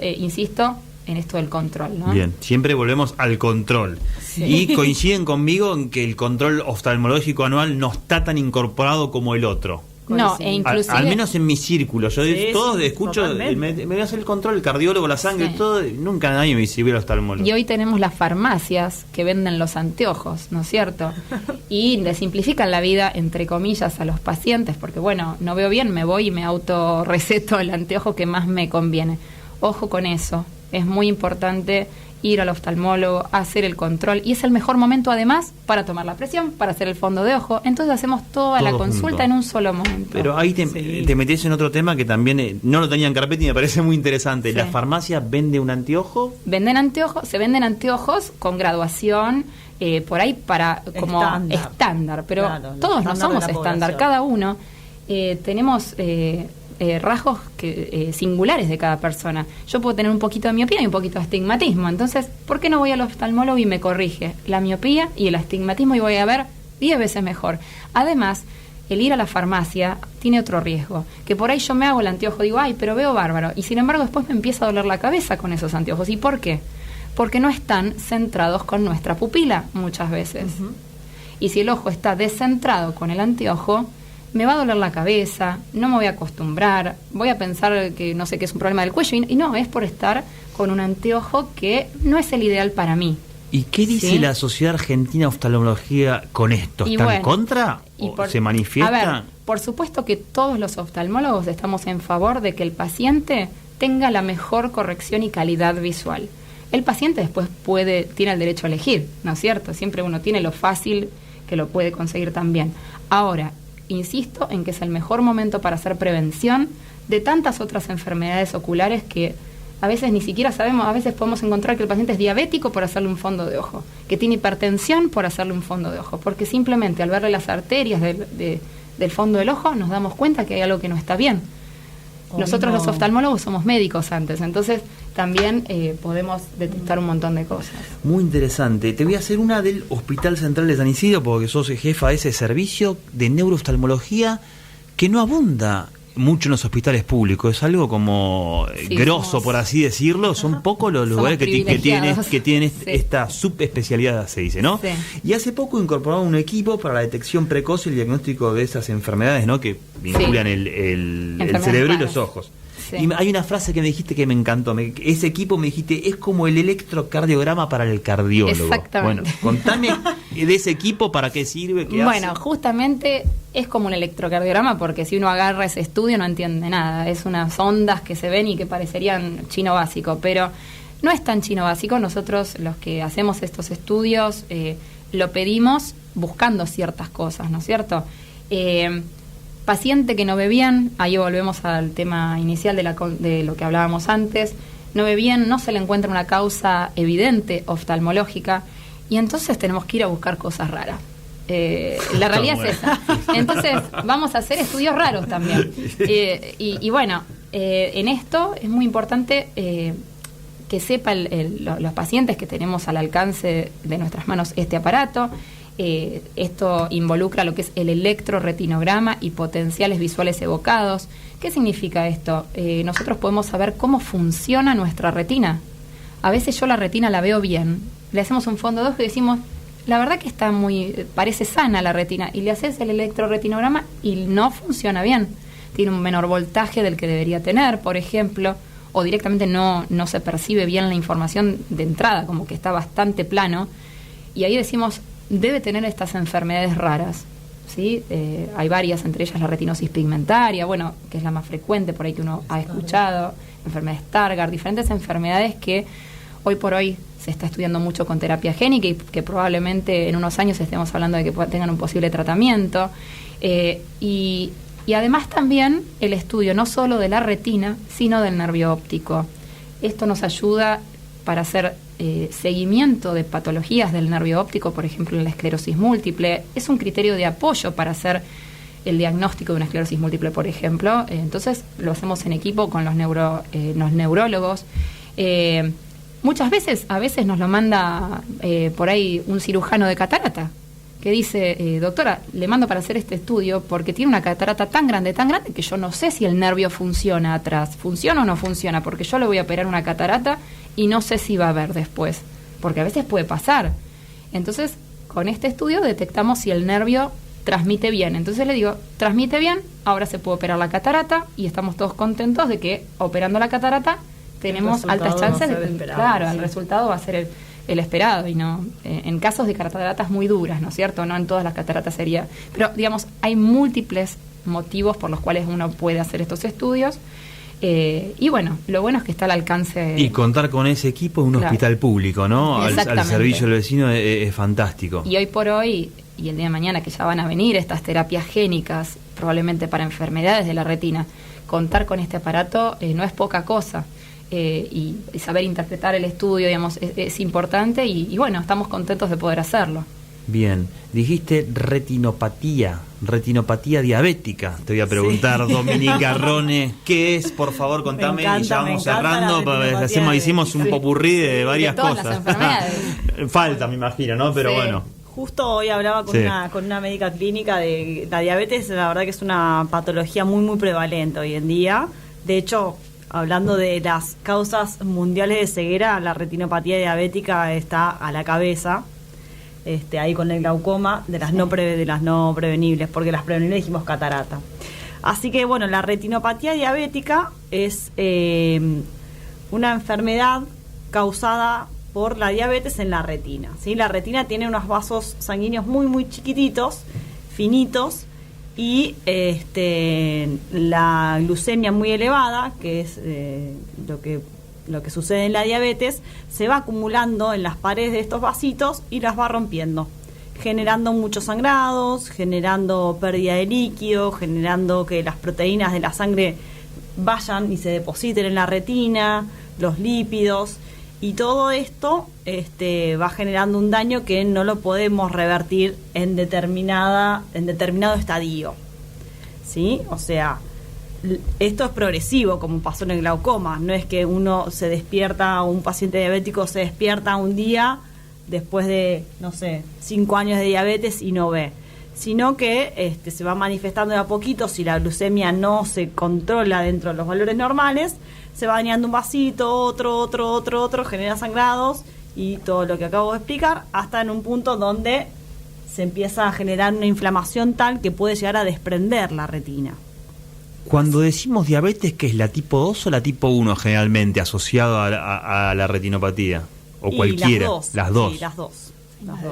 insisto, en esto del control, ¿no? Bien, siempre volvemos al control. Sí. Y coinciden conmigo en que el control oftalmológico anual no está tan incorporado como el otro. No, e inclusive... Al menos en mi círculo. Yo todos escucho, me voy a hacer el control, el cardiólogo, la sangre, todo. Nunca nadie me sirvió el oftalmólogo. Y hoy tenemos las farmacias que venden los anteojos, ¿no es cierto? Y le simplifican la vida, entre comillas, a los pacientes, porque bueno, no veo bien, me voy y me autorreceto el anteojo que más me conviene. Ojo con eso. Es muy importante ir al oftalmólogo, hacer el control, y es el mejor momento además para tomar la presión, para hacer el fondo de ojo. Entonces hacemos toda la consulta en un solo momento. Pero ahí te metés en otro tema que también no lo tenía en carpeta y me parece muy interesante. ¿La farmacia vende un anteojo? Venden anteojos, se venden anteojos con graduación, por ahí para como estándar, pero claro, todos no somos estándar, cada uno tenemos rasgos singulares de cada persona. Yo puedo tener un poquito de miopía y un poquito de astigmatismo, entonces, ¿por qué no voy al oftalmólogo y me corrige la miopía y el astigmatismo y voy a ver 10 veces mejor? Además, el ir a la farmacia tiene otro riesgo, que por ahí yo me hago el anteojo, digo, ay, pero veo bárbaro, y sin embargo después me empieza a doler la cabeza con esos anteojos. ¿Y por qué? Porque no están centrados con nuestra pupila muchas veces. Y si el ojo está descentrado con el anteojo, me va a doler la cabeza, no me voy a acostumbrar, voy a pensar que no sé qué es un problema del cuello, y no, es por estar con un anteojo que no es el ideal para mí. ¿Y qué dice la Sociedad Argentina de Oftalmología con esto? ¿Está en contra? ¿O se manifiesta? A ver, por supuesto que todos los oftalmólogos estamos en favor de que el paciente tenga la mejor corrección y calidad visual. El paciente después tiene el derecho a elegir, ¿no es cierto? Siempre uno tiene lo fácil que lo puede conseguir también. Ahora, insisto en que es el mejor momento para hacer prevención de tantas otras enfermedades oculares que a veces ni siquiera sabemos. A veces podemos encontrar que el paciente es diabético por hacerle un fondo de ojo, que tiene hipertensión por hacerle un fondo de ojo, porque simplemente al verle las arterias del fondo del ojo nos damos cuenta que hay algo que no está bien. Nosotros los oftalmólogos somos médicos antes, entonces también podemos detectar un montón de cosas. Muy interesante. Te voy a hacer una del Hospital Central de San Isidro, porque sos jefa de ese servicio de neurooftalmología que no abunda mucho en los hospitales públicos. Es algo como grosso, por así decirlo. Son pocos los lugares que tienen esta subespecialidad, se dice, ¿no? Sí. Y hace poco incorporaron un equipo para la detección precoz y el diagnóstico de esas enfermedades, ¿no? Que vinculan el cerebro y los ojos. Sí. Y hay una frase que me dijiste que me encantó. Ese equipo, me dijiste, es como el electrocardiograma para el cardiólogo. Exactamente. Bueno, contame de ese equipo, para qué sirve, qué hace. Bueno, justamente es como un electrocardiograma, porque si uno agarra ese estudio no entiende nada. Es unas ondas que se ven y que parecerían chino básico, pero no es tan chino básico. Nosotros, los que hacemos estos estudios, lo pedimos buscando ciertas cosas, ¿no es cierto? Paciente que no ve bien, ahí volvemos al tema inicial de lo que hablábamos antes, no ve bien, no se le encuentra una causa evidente oftalmológica, y entonces tenemos que ir a buscar cosas raras. La realidad es esa. Entonces vamos a hacer estudios raros también. Y bueno, en esto es muy importante que sepan los pacientes que tenemos al alcance de nuestras manos este aparato. Esto involucra lo que es el electroretinograma y potenciales visuales evocados. ¿Qué significa esto? Nosotros podemos saber cómo funciona nuestra retina. A veces yo la retina la veo bien, le hacemos un fondo de ojo y decimos, la verdad que parece sana la retina, y le haces el electroretinograma y no funciona bien. tiene un menor voltaje del que debería tener, por ejemplo, o directamente no se percibe bien la información de entrada, como que está bastante plano, y ahí decimos, debe tener estas enfermedades raras, ¿sí? Hay varias, entre ellas la retinosis pigmentaria, bueno, que es la más frecuente por ahí que uno ha escuchado, enfermedades Stargardt, diferentes enfermedades que hoy por hoy se está estudiando mucho con terapia génica y que probablemente en unos años estemos hablando de que tengan un posible tratamiento. Y además también el estudio no solo de la retina, sino del nervio óptico. Esto nos ayuda para hacer seguimiento de patologías del nervio óptico, por ejemplo, la esclerosis múltiple. Es un criterio de apoyo para hacer el diagnóstico de una esclerosis múltiple, por ejemplo. Entonces lo hacemos en equipo con los neurólogos. Muchas veces, a veces nos lo manda por ahí un cirujano de catarata que dice, doctora, le mando para hacer este estudio porque tiene una catarata tan grande que yo no sé si el nervio funciona atrás, funciona o no funciona, porque yo le voy a operar una catarata y no sé si va a ver después, porque a veces puede pasar. Entonces, con este estudio detectamos si el nervio transmite bien. Entonces le digo, transmite bien, ahora se puede operar la catarata y estamos todos contentos de que operando la catarata tenemos altas chances de que, claro, sí, el resultado va a ser el esperado, y no en casos de cataratas muy duras, ¿no es cierto? No en todas las cataratas sería, pero digamos, hay múltiples motivos por los cuales uno puede hacer estos estudios, y bueno, lo bueno es que está al alcance. Y contar con ese equipo en un hospital público, ¿no? Al servicio del vecino es fantástico. Y hoy por hoy, y el día de mañana que ya van a venir estas terapias génicas, probablemente para enfermedades de la retina, contar con este aparato no es poca cosa. Y saber interpretar el estudio, digamos, es importante y bueno, estamos contentos de poder hacerlo. Bien, dijiste retinopatía diabética. Te voy a preguntar, sí. Dominica Rone, ¿qué es? Por favor, contame, y ya vamos cerrando. Hicimos un popurrí de varias de todas cosas. Las enfermedades. Falta, me imagino, ¿no? Pero sí. Bueno. Justo hoy hablaba con una médica clínica de la diabetes. La verdad que es una patología muy, muy prevalente hoy en día. De hecho, hablando de las causas mundiales de ceguera, la retinopatía diabética está a la cabeza, ahí con el glaucoma, de las no prevenibles, porque las prevenibles dijimos catarata. Así que bueno, la retinopatía diabética es una enfermedad causada por la diabetes en la retina, ¿sí? La retina tiene unos vasos sanguíneos muy, muy chiquititos, finitos, y la glucemia muy elevada, que es lo que sucede en la diabetes, se va acumulando en las paredes de estos vasitos y las va rompiendo, generando muchos sangrados, generando pérdida de líquido, generando que las proteínas de la sangre vayan y se depositen en la retina, los lípidos, y todo esto va generando un daño que no lo podemos revertir en determinado estadio, ¿sí? O sea, esto es progresivo, como pasó en el glaucoma. No es que uno se despierta, un paciente diabético se despierta un día después de, 5 años de diabetes y no ve, sino que se va manifestando de a poquito. Si la glucemia no se controla dentro de los valores normales, se va dañando un vasito, otro, genera sangrados y todo lo que acabo de explicar, hasta en un punto donde se empieza a generar una inflamación tal que puede llegar a desprender la retina. Cuando decimos diabetes, ¿qué es la tipo 2 o la tipo 1 generalmente asociado a la retinopatía? ¿O cualquiera? Las dos. Sí, las dos. Más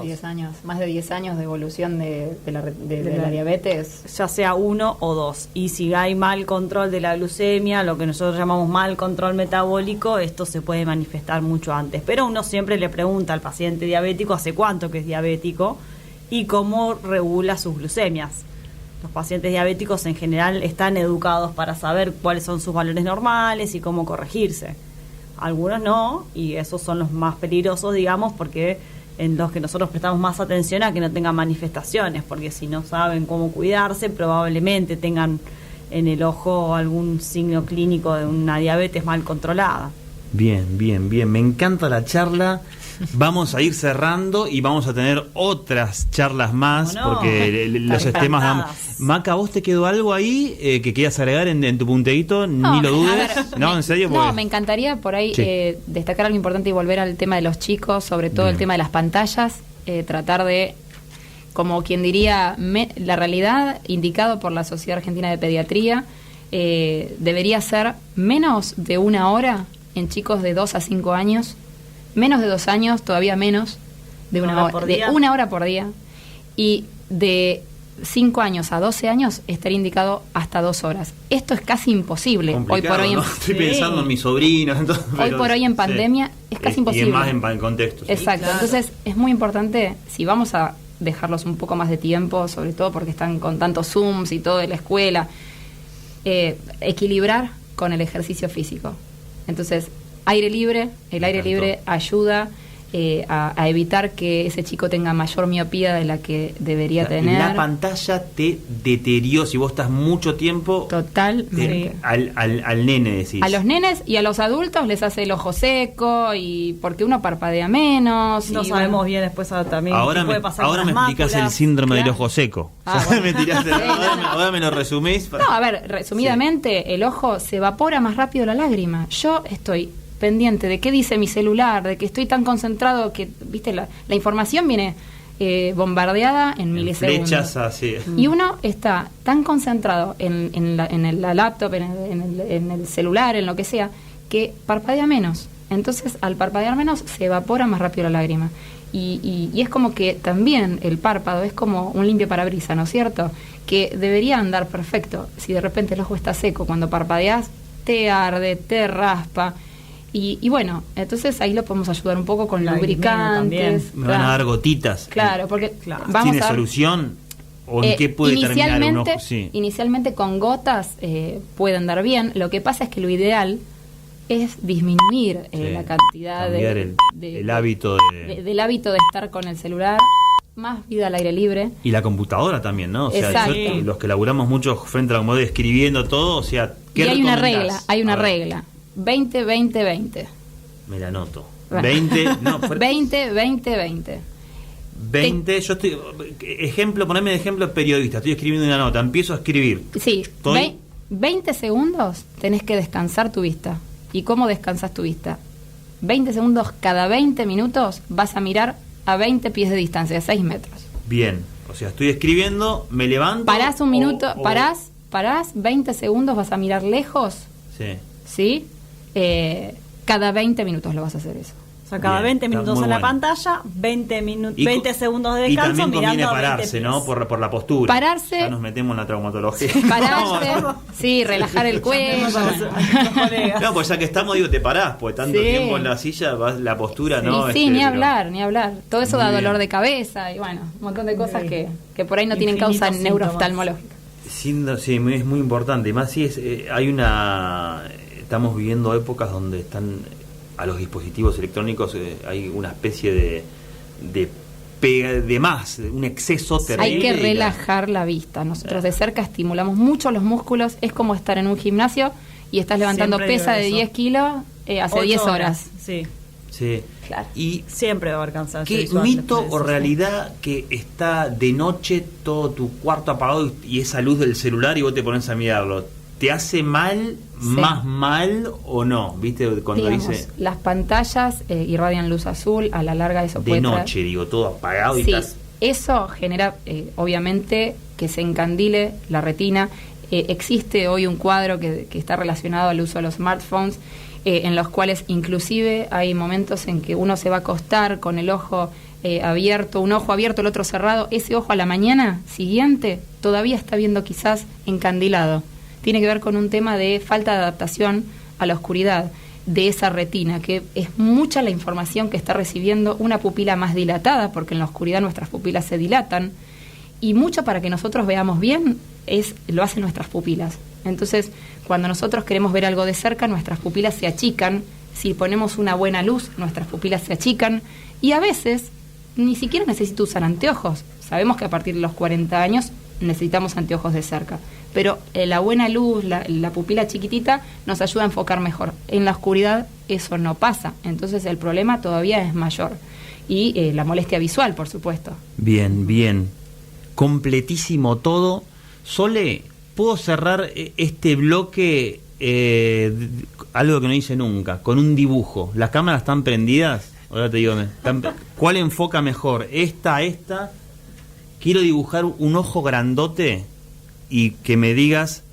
de 10 años de evolución de la diabetes. Ya sea 1 o 2. Y si hay mal control de la glucemia, lo que nosotros llamamos mal control metabólico, esto se puede manifestar mucho antes. Pero uno siempre le pregunta al paciente diabético hace cuánto que es diabético y cómo regula sus glucemias. Los pacientes diabéticos en general están educados para saber cuáles son sus valores normales y cómo corregirse. Algunos no, y esos son los más peligrosos, digamos, porque en los que nosotros prestamos más atención a que no tengan manifestaciones, porque si no saben cómo cuidarse, probablemente tengan en el ojo algún signo clínico de una diabetes mal controlada. Bien, me encanta la charla. Vamos a ir cerrando y vamos a tener otras charlas más, porque los temas... Maca, ¿vos te quedó algo ahí que quieras agregar en tu punteíto? No, ni lo dudes. No, en serio. No, me encantaría por ahí destacar algo importante y volver al tema de los chicos, sobre todo el tema de las pantallas, tratar de, como quien diría, la realidad indicado por la Sociedad Argentina de Pediatría, debería ser menos de 1 hora en chicos de 2 a 5 años, menos de 2 años, todavía menos de 1 hora, de 1 hora por día, y de 5 años a 12 años estaría indicado hasta 2 horas. Esto es casi imposible. Hoy por hoy, ¿no? Estoy pensando en mis sobrinos. Entonces, hoy por hoy en pandemia es casi imposible. Y más en contextos. Exacto. Claro. Entonces es muy importante, si vamos a dejarlos un poco más de tiempo, sobre todo porque están con tantos Zooms y todo de la escuela, equilibrar con el ejercicio físico. Entonces, aire libre, el aire libre ayuda a evitar que ese chico tenga mayor miopía de la que debería tener. La pantalla te deteriora si vos estás mucho tiempo. Totalmente. Al nene, decís. A los nenes y a los adultos les hace el ojo seco, y porque uno parpadea menos. No y sabemos bien después también ahora qué puede pasar ahora con me las explicás máculas. el síndrome Claro. del ojo seco. Bueno. Me tiraste, Sí, ahora me lo resumís. No, a ver, resumidamente, el ojo se evapora más rápido la lágrima. Yo estoy pendiente de qué dice mi celular, de que estoy tan concentrado que, viste, la información viene bombardeada en milisegundos. Flechas así. Y uno está tan concentrado en la laptop, en el celular, en lo que sea, que parpadea menos. Entonces, al parpadear menos, se evapora más rápido la lágrima. Y es como que también el párpado es como un limpio parabrisas, ¿no es cierto? Que debería andar perfecto. Si de repente el ojo está seco, cuando parpadeas, te arde, te raspa. Y bueno, entonces ahí lo podemos ayudar un poco con La lubricantes. Me van a dar gotitas. Claro, porque vamos ¿Tiene a ver, solución? ¿O en qué puede terminar un ojo? Sí. Inicialmente con gotas pueden dar bien. Lo que pasa es que lo ideal es disminuir la cantidad cambiar el hábito del hábito de estar con el celular, más vida al aire libre. Y la computadora también, ¿no? O sea, Exacto. los que laburamos mucho frente a la computadora escribiendo todo, o sea, ¿qué Y hay una recomendás? regla, 20-20-20. Me la anoto. Bueno. 20, no, 20-20-20. 20, yo estoy, poneme de ejemplo periodista, estoy escribiendo una nota, empiezo a escribir. Sí, Estoy- 20 segundos tenés que descansar tu vista. ¿Y cómo descansas tu vista? 20 segundos cada 20 minutos vas a mirar a 20 pies de distancia, a 6 metros. Bien, o sea, estoy escribiendo, me levanto. Parás un minuto, o- parás 20 segundos, vas a mirar lejos, Sí. ¿sí? Cada 20 minutos lo vas a hacer eso. O sea, cada Bien, 20 está minutos muy en la bueno. pantalla, 20 Y 20 segundos de descanso y también conviene mirando a 20 pararse, pies. ¿no? Por la postura. Pararse. Ya nos metemos en la traumatología. Pararse, sí, relajar el cuello. No, pues ya que estamos, digo, te parás, pues tanto Sí. tiempo en la silla, la postura, ¿no? Sí, ni pero- hablar, ni hablar. Todo eso Muy da bien. dolor de cabeza y bueno, un montón de cosas Sí. que por ahí no tienen Infinitos causa síntomas. neurooftalmológica. Sí, es muy importante. Y más si estamos viviendo épocas donde están a los dispositivos electrónicos, hay una especie de más, un exceso terrible. Hay que y la- relajar la vista. Nosotros de cerca estimulamos mucho los músculos. Es como estar en un gimnasio y estás levantando Siempre pesa digo de eso. 10 kilos hace 10 horas. Sí, Sí. Claro. Y siempre va a haber cansancio ¿qué visual mito después de o eso. realidad que está de noche todo tu cuarto apagado y esa luz del celular y vos te pones a mirarlo? ¿Te hace mal, más mal o no? ¿Viste cuando Digamos, dice las pantallas irradian luz azul, a la larga eso de puede noche, digo, todo apagado y Sí, estás... eso genera obviamente que se encandile la retina. Existe hoy un cuadro que está relacionado al uso de los smartphones, en los cuales inclusive hay momentos en que uno se va a acostar con el ojo abierto, un ojo abierto, el otro cerrado. Ese ojo a la mañana siguiente todavía está viendo quizás encandilado. Tiene que ver con un tema de falta de adaptación a la oscuridad de esa retina, que es mucha la información que está recibiendo una pupila más dilatada, porque en la oscuridad nuestras pupilas se dilatan, y mucho para que nosotros veamos bien lo hacen nuestras pupilas. Entonces, cuando nosotros queremos ver algo de cerca, nuestras pupilas se achican. Si ponemos una buena luz, nuestras pupilas se achican, y a veces ni siquiera necesito usar anteojos. Sabemos que a partir de los 40 años necesitamos anteojos de cerca, pero la buena luz, la pupila chiquitita nos ayuda a enfocar mejor. En la oscuridad eso no pasa, entonces el problema todavía es mayor. Y la molestia visual, por supuesto. Bien, bien. Completísimo todo. Sole, ¿puedo cerrar este bloque, algo que no hice nunca, con un dibujo? ¿Las cámaras están prendidas? Ahora te digo, ¿cuál enfoca mejor? ¿Esta? Quiero dibujar un ojo grandote y que me digas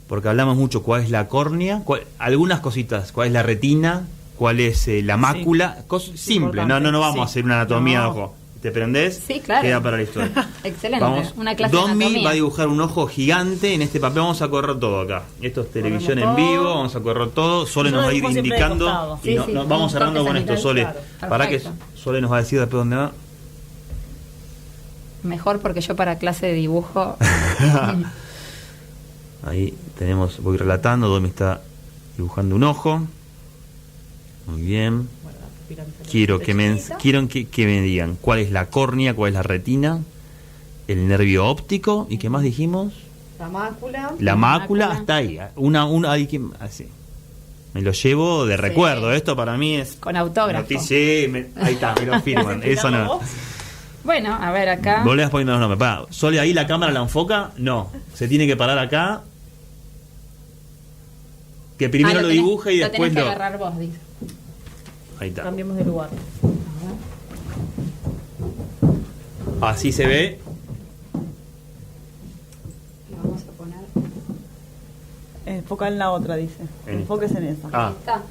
porque hablamos mucho cuál es la córnea, algunas cositas, cuál es la retina, cuál es la mácula, simple, no vamos a hacer una anatomía de ojo. ¿Te prendés? Sí, claro. Queda para la historia. Excelente, Vamos. una clase de Domi anatomía. va a dibujar un ojo gigante en este papel. Vamos a correr todo acá. Esto es televisión en todo. vivo. Vamos a correr todo. Sole nos va a ir dibujo siempre de indicando. costado. Y Sí, vamos cerrando con esto, Sole. claro. Para que Perfecto. Sole nos va a decir después dónde va. Mejor porque yo para clase de dibujo... Ahí tenemos, voy relatando. Domi está dibujando un ojo. Muy bien. Quiero que me digan cuál es la córnea, cuál es la retina, el nervio óptico y qué más dijimos. La mácula. La mácula, mácula. hasta ahí. Así. Me lo llevo de recuerdo. Esto para mí es Con autógrafo. ahí está, me lo firman. Eso no. Bueno, a ver acá. Vos le vas poniendo los nombres. Pará, Sole, ahí la cámara la enfoca. No, se tiene que parar acá. Que primero lo dibuja y después tenés que lo. agarrar vos, dice. Ahí está. Cambiemos de lugar. Así se ve. Lo vamos a poner. Enfoca en la otra, dice. En Enfoques en esa. Ah, Ahí está.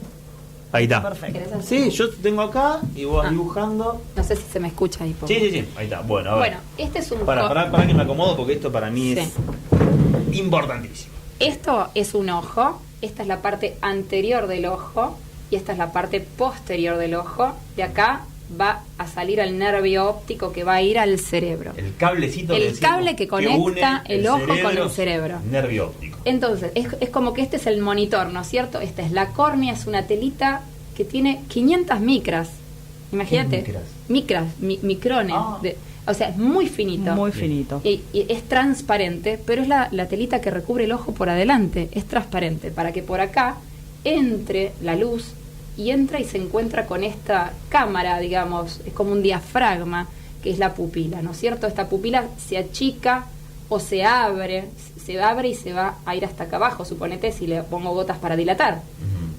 ahí está. Perfecto. ¿Querés hacer? Sí, yo tengo acá y vos Ah. dibujando. No sé si se me escucha ahí. Sí. Ahí está. Bueno, a ver. Bueno, este es un... Para que me acomodo porque esto para mí Sí. es importantísimo. Esto es un ojo, esta es la parte anterior del ojo y esta es la parte posterior del ojo. De acá va a salir el nervio óptico que va a ir al cerebro. El cablecito El decimos, cable que conecta une el ojo con el cerebro. Nervio óptico. Entonces, es como que este es el monitor, ¿no es cierto? Esta es la córnea, es una telita que tiene 500 micras. Imagínate. ¿Qué es micras? Micrones. Ah. O sea, es muy finito. Muy finito. Y es transparente, pero es la telita que recubre el ojo por adelante. Es transparente para que por acá entre la luz y entra y se encuentra con esta cámara, digamos, es como un diafragma, que es la pupila, ¿no es cierto? Esta pupila se achica o se abre y se va a ir hasta acá abajo, suponete si le pongo gotas para dilatar,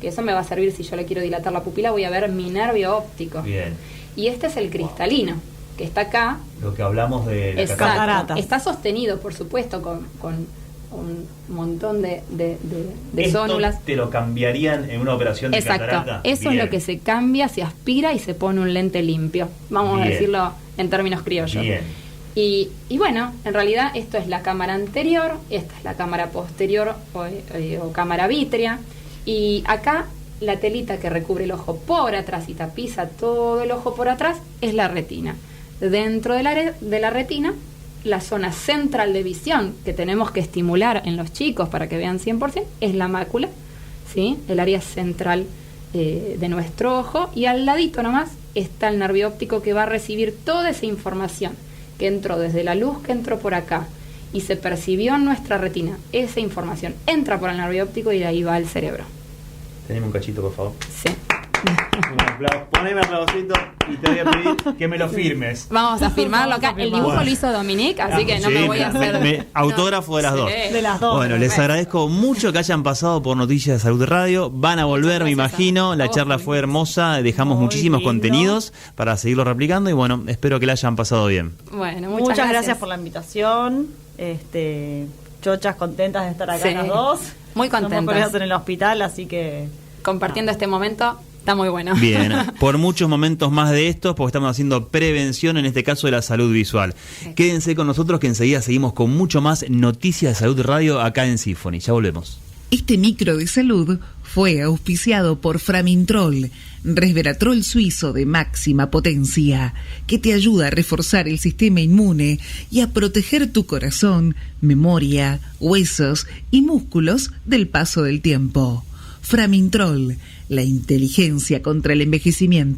que eso me va a servir si yo le quiero dilatar la pupila, voy a ver mi nervio óptico. Bien. Y este es el cristalino, que está acá. Lo que hablamos de la Exacto. cataratas. Está sostenido, por supuesto, con un montón de Esto zónulas. te lo cambiarían en una operación de Exacto. catarata. Eso Bien. es lo que se cambia, se aspira y se pone un lente limpio. Vamos a Bien. decirlo en términos criollos. Bien. Y bueno, en realidad esto es la cámara anterior, esta es la cámara posterior o cámara vítrea. Y acá la telita que recubre el ojo por atrás y tapiza todo el ojo por atrás es la retina. Dentro de la retina, la zona central de visión que tenemos que estimular en los chicos para que vean 100% es la mácula, ¿sí? El área central de nuestro ojo, y al ladito nomás está el nervio óptico que va a recibir toda esa información que entró desde la luz que entró por acá y se percibió en nuestra retina. Esa información entra por el nervio óptico y de ahí va al cerebro. Teneme un cachito, por favor. Sí. Un aplauso. Poneme aplausito y te voy a pedir que me lo firmes. Vamos a firmarlo acá. El dibujo Bueno. lo hizo Dominique, así que no Sí, me voy a hacer... autógrafo de las Sí. dos. De las dos. Bueno, les agradezco mucho que hayan pasado por Noticias de Salud Radio. Van a volver, me Muchas gracias imagino. a La vos, charla Dominique. fue hermosa. Dejamos Muy muchísimos lindo. contenidos para seguirlo replicando. Y bueno, espero que la hayan pasado bien. Bueno, Muchas gracias por la invitación. Chochas contentas de estar acá Sí. las dos. Muy contentas. Somos colegas en el hospital, así que Compartiendo este momento, está muy bueno. Bien, por muchos momentos más de estos, porque estamos haciendo prevención, en este caso de la salud visual. Sí. Quédense con nosotros que enseguida seguimos con mucho más Noticias de Salud Radio acá en Symphony. Ya volvemos. Este micro de salud fue auspiciado por Framintrol, resveratrol suizo de máxima potencia, que te ayuda a reforzar el sistema inmune y a proteger tu corazón, memoria, huesos y músculos del paso del tiempo. Framintrol, la inteligencia contra el envejecimiento.